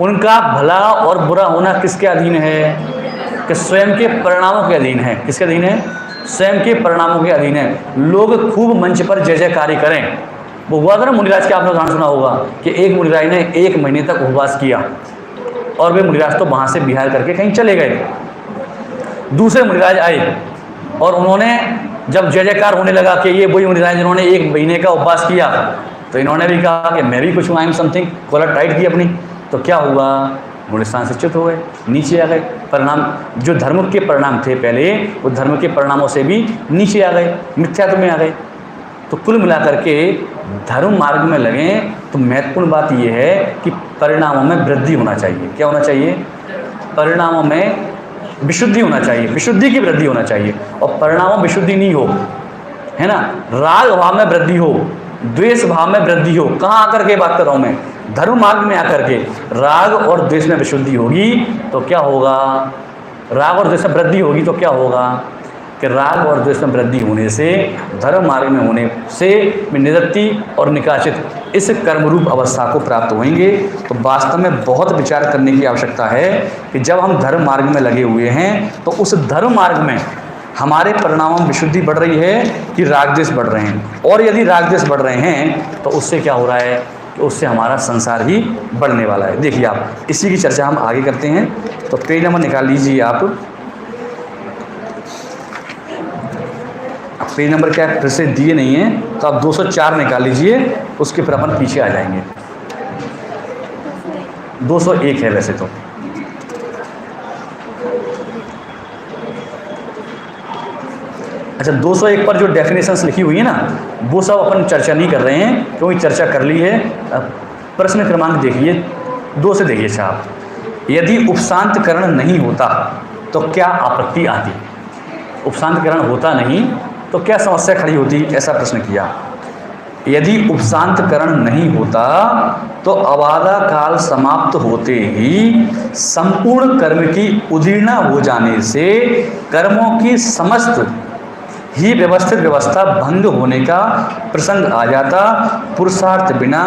उनका भला और बुरा होना किसके अधीन है? कि स्वयं के परिणामों के अधीन है। किसके अधीन है? स्वयं के परिणामों के अधीन है। लोग खूब मंच पर जय जयकारी करें, वो हुआ था ना मुनिराज के, आपने उदाहरण सुना होगा कि एक मुनिराज ने 1 महीने तक उपवास किया और वे मुनिराज तो वहाँ से बिहार करके कहीं चले गए। दूसरे मुनिराज आए और उन्होंने जब जय जयकार होने लगा कि ये वही मुनिराज जिन्होंने 1 महीने का उपवास किया, तो इन्होंने भी कहा कि मैं भी कुछ हूँ, I am something, collar tight की अपनी। तो क्या हुआ? मुनि स्थान से च्युत हो गए, नीचे आ गए। परिणाम जो धर्म के परिणाम थे पहले, वो धर्म के परिणामों से भी नीचे आ गए, मिथ्यात्व में आ गए। तो कुल मिलाकर के धर्म मार्ग में लगे तो महत्वपूर्ण बात यह है कि परिणामों में वृद्धि होना चाहिए। क्या होना चाहिए? परिणामों में विशुद्धि होना चाहिए, विशुद्धि की वृद्धि होना चाहिए। और परिणामों विशुद्धि नहीं हो, है ना, राग भाव में वृद्धि हो, द्वेष भाव में वृद्धि हो। कहाँ आकर के बात कर रहा हूँ मैं? धर्म मार्ग में आकर के राग और द्वेष में विशुद्धि होगी तो क्या होगा? राग और द्वेष में वृद्धि होगी तो क्या होगा? कि राग और द्वेष में वृद्धि होने से, धर्म मार्ग में होने से निवृत्ति और निकाचित इस कर्मरूप अवस्था को प्राप्त होंगे। तो वास्तव में बहुत विचार करने की आवश्यकता है कि जब हम धर्म मार्ग में लगे हुए हैं तो उस धर्म मार्ग में हमारे परिणामों में विशुद्धि बढ़ रही है कि राग द्वेष बढ़ रहे हैं। और यदि राग द्वेष बढ़ रहे हैं तो उससे क्या हो रहा है कि उससे हमारा संसार ही बढ़ने वाला है। देखिए आप, इसी की चर्चा हम आगे करते हैं। तो पेज नंबर निकाल लीजिए आप। पेज नंबर क्या फिर से दिए नहीं है तो आप 204 निकाल लीजिए, उसके फिर अपन पीछे आ जाएंगे। 201 है वैसे तो। अच्छा, 201 पर जो डेफिनेशंस लिखी हुई है ना, वो सब अपन चर्चा नहीं कर रहे हैं क्योंकि चर्चा कर ली है। प्रश्न क्रमांक देखिए 2 से देखिए साहब, यदि उपशांतकरण नहीं होता तो क्या आपत्ति आती? उपशांतकरण होता नहीं तो क्या समस्या खड़ी होती, ऐसा प्रश्न किया। यदि उपशांतकरण नहीं होता तो अबाधा काल समाप्त होते ही संपूर्ण कर्म की उदीर्णा हो जाने से कर्मों की समस्त ही व्यवस्थित व्यवस्था भंग होने का प्रसंग आ जाता, पुरुषार्थ बिना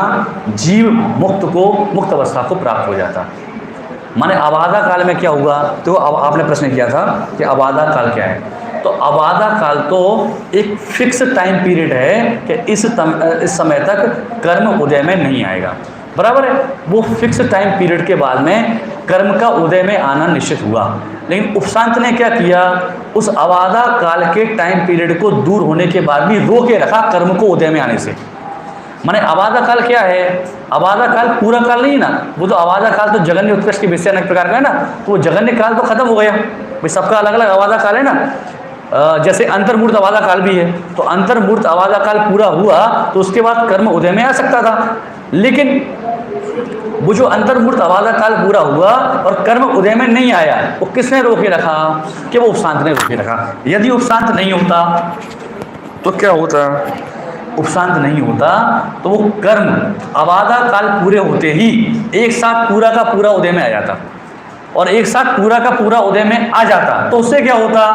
जीव मुक्त अवस्था को प्राप्त हो जाता। माने अबाधा काल में क्या हुआ, तो अब आपने प्रश्न किया था कि अबाधा काल क्या है। तो अबाधा काल तो एक फिक्स टाइम पीरियड है कि इस समय तक कर्म उदय में नहीं आएगा, बराबर है। वो फिक्स टाइम पीरियड के बाद में कर्म का उदय में आना निश्चित हुआ। लेकिन उपशांत ने क्या किया, उस अबाधा काल के टाइम पीरियड को दूर होने के बाद भी रोके रखा कर्म को उदय में आने से। माने अबाधा काल क्या है, अबाधा काल पूरा काल नहीं ना, वो तो अबाधा काल तो जगन्य उत्कृष्ट के विषय अनेक प्रकार का है ना, तो वो जगन्य काल तो खत्म हो गया भाई, सबका अलग अलग अबाधा काल है ना। जैसे अंतर्मूर्त अबाधा काल भी है, तो अंतर्मूर्त अबाधा काल पूरा हुआ तो उसके बाद कर्म उदय में आ सकता था। लेकिन वो जो अंतर्मूर्त अबाधा काल पूरा हुआ और कर्म उदय में नहीं आया, वो किसने रोके रखा, कि वो उपशांत ने रोके रखा। यदि उपशांत नहीं होता तो क्या होता, उपशांत नहीं होता तो वो कर्म अबाधा काल पूरे होते ही एक साथ पूरा का पूरा उदय में आ जाता, और एक साथ पूरा का पूरा उदय में आ जाता तो उससे क्या होता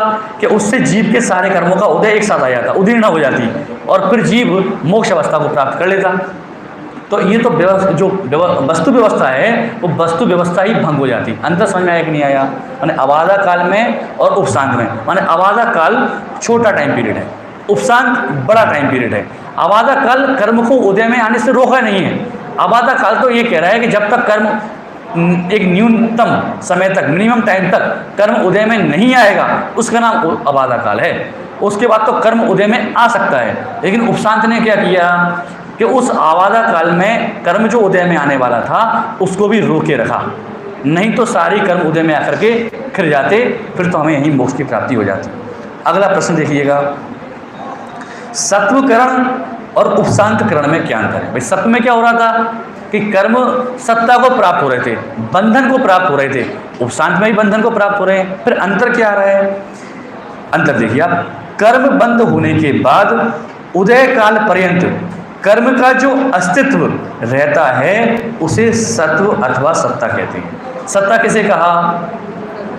कि उससे जीव के सारे कर्मों का उदय एक साथ आ जाता, उदीर्णा हो जाती, और फिर जीव मोक्ष अवस्था को प्राप्त कर लेता। तो ये तो जो वस्तु व्यवस्था है वो वस्तु व्यवस्था ही भंग हो जाती। अंतर समझ में आया कि नहीं आया? माने अबाधा काल में और उपशांत में, माने अबाधा काल छोटा टाइम पीरियड है, उपशांत बड़ा टाइम पीरियड है। अबाधा काल कर्म को उदय में आने से रोका नहीं है। अबाधा काल तो ये कह रहा है कि जब तक कर्म एक न्यूनतम समय तक, मिनिमम टाइम तक कर्म उदय में नहीं आएगा, उसका नाम अबाधा काल है। उसके बाद तो कर्म उदय में आ सकता है। लेकिन उपशांत ने क्या किया कि उस अबाधा काल में कर्म जो उदय में आने वाला था उसको भी रोके रखा, नहीं तो सारी कर्म उदय में आकर के खिर जाते, फिर तो हमें यहीं मोक्ष की प्राप्ति हो जाती। अगला प्रश्न देखिएगा, सत्वकरण और उपशांतकरण में क्या अंतर है? भाई सत्व में क्या हो रहा था कि कर्म सत्ता को प्राप्त हो रहे थे, बंधन को प्राप्त हो रहे थे, उपशांत में भी बंधन को प्राप्त हो रहे हैं। फिर अंतर क्या आ रहा है? अंतर देखिए आप, कर्म बंद होने के बाद उदय काल पर्यंत कर्म का जो अस्तित्व रहता है उसे सत्व अथवा सत्ता कहते हैं। सत्ता किसे कहा?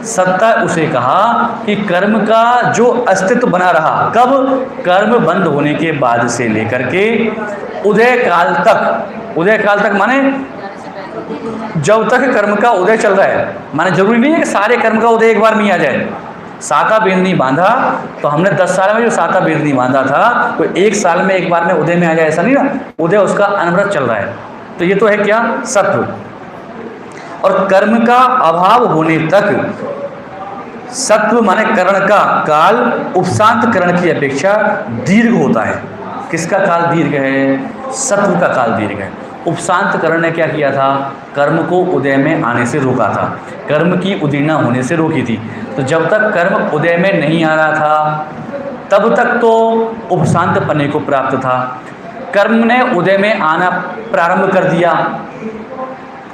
सत्ता उसे कहा कि कर्म का जो अस्तित्व बना रहा, कब? कर्म बंद होने के बाद से लेकर के उदय काल तक। उदय काल तक माने जब तक कर्म का उदय चल रहा है, माने जरूरी नहीं है कि सारे कर्म का उदय एक बार में ही आ जाए। साता बेदनी बांधा तो हमने 10 साल में जो साता बेदनी बांधा था तो 1 साल में एक बार में उदय में आ जाए, ऐसा नहीं ना, उदय उसका अनवरत चल रहा है। तो ये तो है क्या? सत्व। और कर्म का अभाव होने तक सत्व माने करण का काल उपशांत करण की अपेक्षा दीर्घ होता है। किसका काल दीर्घ है? सत्व का काल दीर्घ है। उपशांत करण ने क्या किया था? कर्म को उदय में आने से रोका था, कर्म की उदीर्णा होने से रोकी थी। तो जब तक कर्म उदय में नहीं आ रहा था तब तक तो उपशांत पने को प्राप्त था। कर्म ने उदय में आना प्रारंभ कर दिया,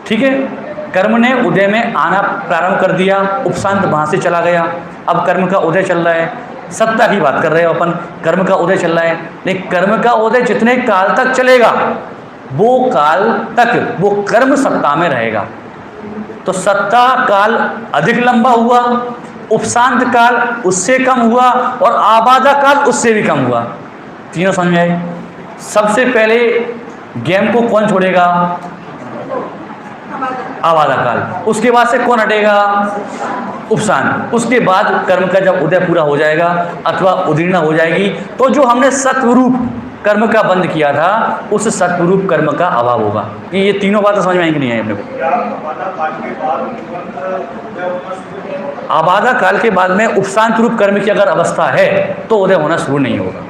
ठीक है, कर्म ने उदय में आना प्रारंभ कर दिया, उपशांत वहाँ से चला गया। अब कर्म का उदय चल रहा है, सत्ता की बात कर रहे हो अपन, कर्म का उदय चल रहा है। लेकिन कर्म का उदय जितने काल तक चलेगा वो काल तक वो कर्म सत्ता में रहेगा। तो सत्ता काल अधिक लंबा हुआ, उपशांत काल उससे कम हुआ, और आबादा काल उससे भी कम हुआ। तीनों समझ में आए? सबसे पहले गेम को कौन छोड़ेगा? आबादा काल। उसके बाद से कौन हटेगा? उपशांत। उसके बाद कर्म का जब उदय पूरा हो जाएगा अथवा उदीर्णा हो जाएगी तो जो हमने सत्वरूप कर्म का बंद किया था उस सत्वरूप कर्म का अभाव होगा। ये तीनों बातें समझ में आएंगी नहीं आई अपने को? आबादा काल के बाद में उपशांत रूप कर्म की अगर अवस्था है तो उदय होना शुरू नहीं होगा।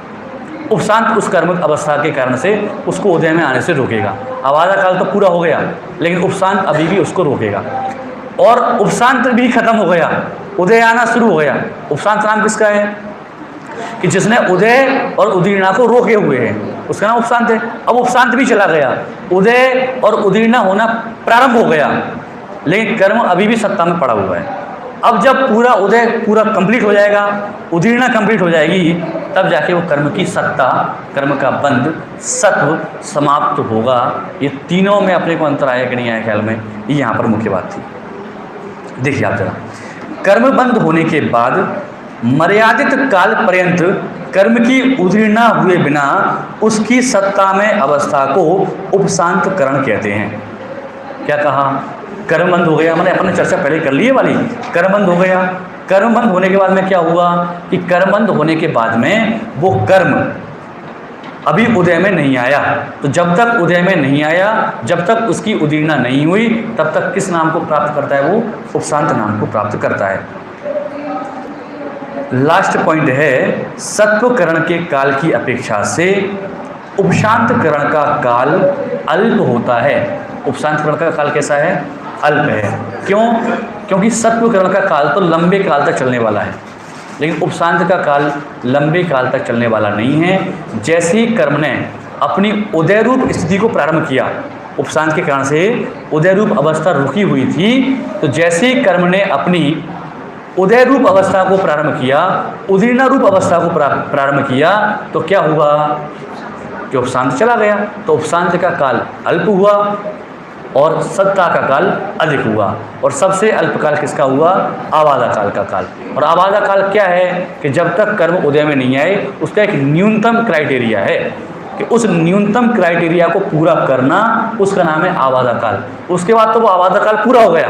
उपशांत उस कर्म अवस्था के कारण से उसको उदय में आने से रोकेगा। आबादा काल तो पूरा हो गया लेकिन उपशांत अभी भी उसको रोकेगा, और उपशांत भी खत्म हो गया, उदय आना शुरू हो गया। उपशांत नाम किसका है? कि जिसने उदय और उदीर्णा को रोके हुए है, उसका नाम उपशांत है। अब उपशांत भी चला गया, उदय और उदीर्णा होना प्रारंभ हो गया, लेकिन कर्म अभी भी सत्ता में पड़ा हुआ है। अब जब पूरा उदय पूरा कंप्लीट हो जाएगा, उदीर्णा कंप्लीट हो जाएगी, तब जाके वो कर्म की सत्ता, कर्म का बंध, सत्व समाप्त होगा। ये तीनों में अपने को अंतर आया कि नहीं आया ख्याल में, ये यहाँ पर मुख्य बात थी। देखिए आप जरा, कर्म बंद होने के बाद मर्यादित काल पर्यंत कर्म की उदीर्णा हुए बिना उसकी सत्ता में अवस्था को उपशांत करण कहते हैं। क्या कहा? कर्म बंद हो गया, मैंने अपने चर्चा पहले कर ली है वाली। कर्म बंद हो गया, कर्म बंद होने के बाद में क्या हुआ कि कर्म बंद होने के बाद में वो कर्म अभी उदय में नहीं आया। तो जब तक उदय में नहीं आया, जब तक उसकी उदीर्णा नहीं हुई, तब तक किस नाम को प्राप्त करता है? वो उपशांत नाम को प्राप्त करता है। लास्ट पॉइंट है, सत्वकरण के काल की अपेक्षा से उपशांत करण का काल अल्प होता है। उपशांत करण का काल कैसा है? अल्प है। क्यों? क्योंकि सत्वकरण का काल तो लंबे काल तक चलने वाला है, लेकिन उपशांत का काल लंबे काल तक चलने वाला नहीं है। जैसे ही कर्म ने अपनी उदय रूप स्थिति को प्रारंभ किया, उपशांत के कारण से उदय रूप अवस्था रुकी हुई थी, तो जैसे ही कर्म ने अपनी उदय रूप अवस्था को प्रारंभ किया, उदीर्णा रूप अवस्था को प्रारंभ किया, तो क्या हुआ कि उपशांत चला गया। तो उपशांत का काल अल्प हुआ और सत्ता का काल अधिक हुआ। और सबसे अल्प काल किसका हुआ? आबादा काल का काल। और आबादा काल क्या है कि जब तक कर्म उदय में नहीं आए, उसका एक न्यूनतम क्राइटेरिया है कि उस न्यूनतम क्राइटेरिया को पूरा करना, उसका नाम है आबादा काल। उसके बाद तो वो आबादा काल पूरा हो गया।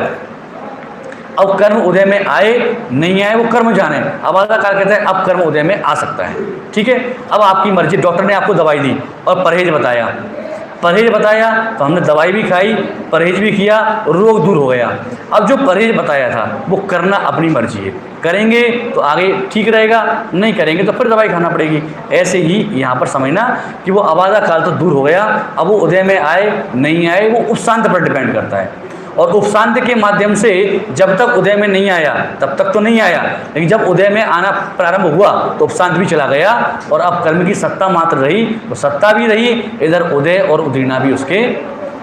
अब कर्म उदय में आए नहीं आए वो कर्म जाने। आबादा काल कहते हैं अब कर्म उदय में आ सकता है। ठीक है, अब आपकी मर्जी। डॉक्टर ने आपको दवाई दी और परहेज बताया, तो हमने दवाई भी खाई, परहेज भी किया, रोग दूर हो गया। अब जो परहेज बताया था वो करना अपनी मर्जी है, करेंगे तो आगे ठीक रहेगा, नहीं करेंगे तो फिर दवाई खाना पड़ेगी। ऐसे ही यहाँ पर समझना कि वो आबादा काल तो दूर हो गया, अब वो उदय में आए नहीं आए वो उपशांत पर डिपेंड करता है। और उपशांत के माध्यम से जब तक उदय में नहीं आया तब तक तो नहीं आया, लेकिन जब उदय में आना प्रारंभ हुआ तो उपशांत भी चला गया और अब कर्म की सत्ता मात्र रही, तो सत्ता भी रही, इधर उदय और उदीर्णा भी उसके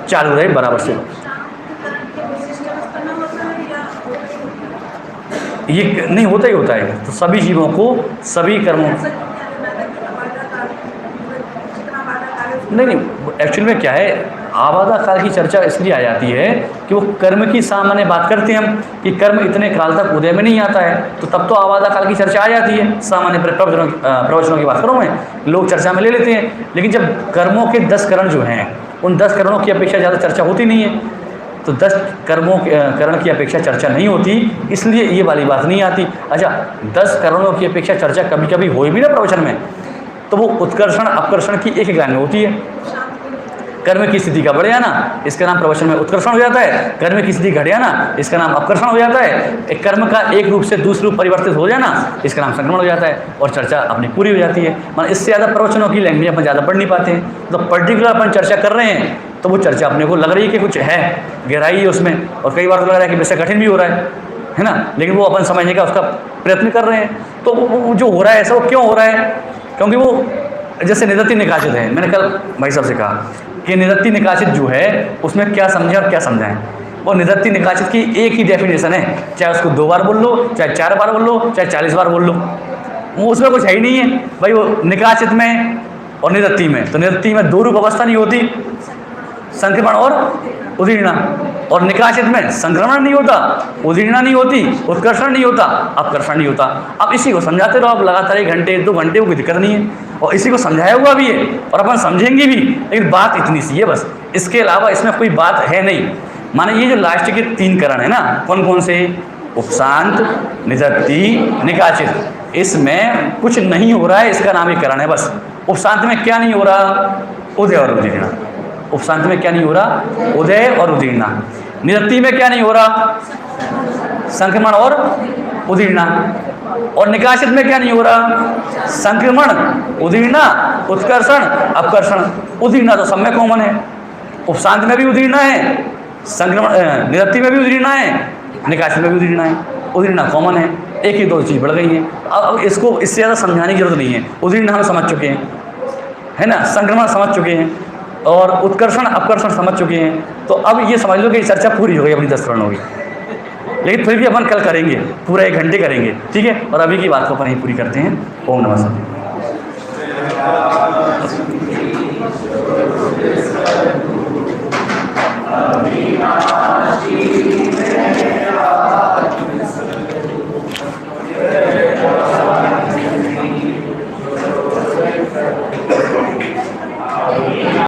चालू रहे बराबर से। ये नहीं होता ही होता है। तो सभी जीवों को सभी कर्मों नहीं, एक्चुअल में क्या है, आबादा काल की चर्चा इसलिए आ जाती है कि वो कर्म की सामान्य बात करते हैं हम कि कर्म इतने काल तक उदय में नहीं आता है, तो तब तो आबादा काल की चर्चा आ जाती है। सामान्य प्रवचनों की बात करूँ मैं, लोग चर्चा में ले लेते हैं। लेकिन जब कर्मों के 10 करण जो हैं, उन 10 करणों की अपेक्षा ज़्यादा चर्चा होती नहीं है, तो 10 करण की अपेक्षा चर्चा नहीं होती, इसलिए ये वाली बात नहीं आती। अच्छा, 10 करणों की अपेक्षा चर्चा कभी कभी हो भी ना प्रवचन में, तो वो उत्कर्षण अपकर्षण की एक लाइन में होती है। कर्म की स्थिति का बढ़ जाना, इसका नाम प्रवचन में उत्कर्षण हो जाता है। कर्म की स्थिति घट जाना, इसका नाम अपकर्षण हो जाता है। एक कर्म का एक रूप से दूसरे रूप परिवर्तित हो जाना, इसका नाम संक्रमण हो जाता है और चर्चा अपनी पूरी हो जाती है। मतलब इससे ज़्यादा प्रवचनों की लैंग्वेज अपन ज़्यादा पढ़ नहीं पाते हैं। तो पर्टिकुलर अपन चर्चा कर रहे हैं तो वो चर्चा अपने को लग रही है कि कुछ है, गहराई है उसमें, और कई बार तो लग रहा है कि वैसे कठिन भी हो रहा है ना, लेकिन वो अपन समझने का उसका प्रयत्न कर रहे हैं। तो वो जो हो रहा है ऐसा वो क्यों हो रहा है? क्योंकि वो जैसे निदत्ति निकाचित है, मैंने कल भाई साहब से कहा कि निदत्ति निकाचित जो है उसमें क्या समझें और क्या समझाएं। वो निदत्ति निकाचित की एक ही डेफिनेशन है, चाहे उसको 2 बार बोल लो, चाहे 4 बार बोल लो, चाहे 40 बार बोल लो, वो उसमें कुछ है ही नहीं है भाई। वो निकाचित में और निदत्ति में, तो निदत्ति में 2 रूप अवस्था नहीं होती, संक्रमण और उदीर्णा, और निकाचित में संक्रमण नहीं होता, उदीर्णा नहीं होती, उत्कर्षण नहीं होता, अपकर्षण नहीं होता। अब इसी को समझाते रहो आप लगातार 1 घंटे 2 घंटे, वो कोई दिक्कत नहीं है, और इसी को समझाया हुआ भी है और अपन समझेंगे भी, लेकिन बात इतनी सी है बस, इसके अलावा इसमें कोई बात है नहीं। माने ये जो लास्ट के 3 करण है ना, कौन कौन से? उपशांत, निदत्ति, निकाचित, इसमें कुछ नहीं हो रहा है, इसका नाम ही करण है बस। उपशांत में क्या नहीं हो रहा? उदय और उदीर्णा। उपशांत में क्या नहीं हो रहा? उदय और उदीर्णा। निदत्ति में क्या नहीं हो रहा? संक्रमण और उदीर्णा। और निकाचित में क्या नहीं हो रहा? संक्रमण, उदीर्णा, उत्कर्षण, अपकर्षण। उदीर्णा तो सब में कॉमन है, उपशांत में भी उदीर्णा है, संक्रमण निदत्ति में भी उदीर्णा है, निकाचित में भी उदीर्णा है, उदीर्णा कॉमन है। एक ही दो चीज़ बढ़ गई हैं। अब इसको इससे ज़्यादा समझाने की जरूरत नहीं है, उदीर्ण हम समझ चुके हैं, है ना, संक्रमण समझ चुके हैं और उत्कर्षण अपकर्षण समझ चुके हैं। तो अब ये समझ लो कि चर्चा पूरी हो गई, अपनी 10 करण हो गई। लेकिन फिर भी अपन कल करेंगे, पूरा 1 घंटे करेंगे, ठीक है। और अभी की बात को अपन यहीं पूरी करते हैं। ओम नमः शिवाय।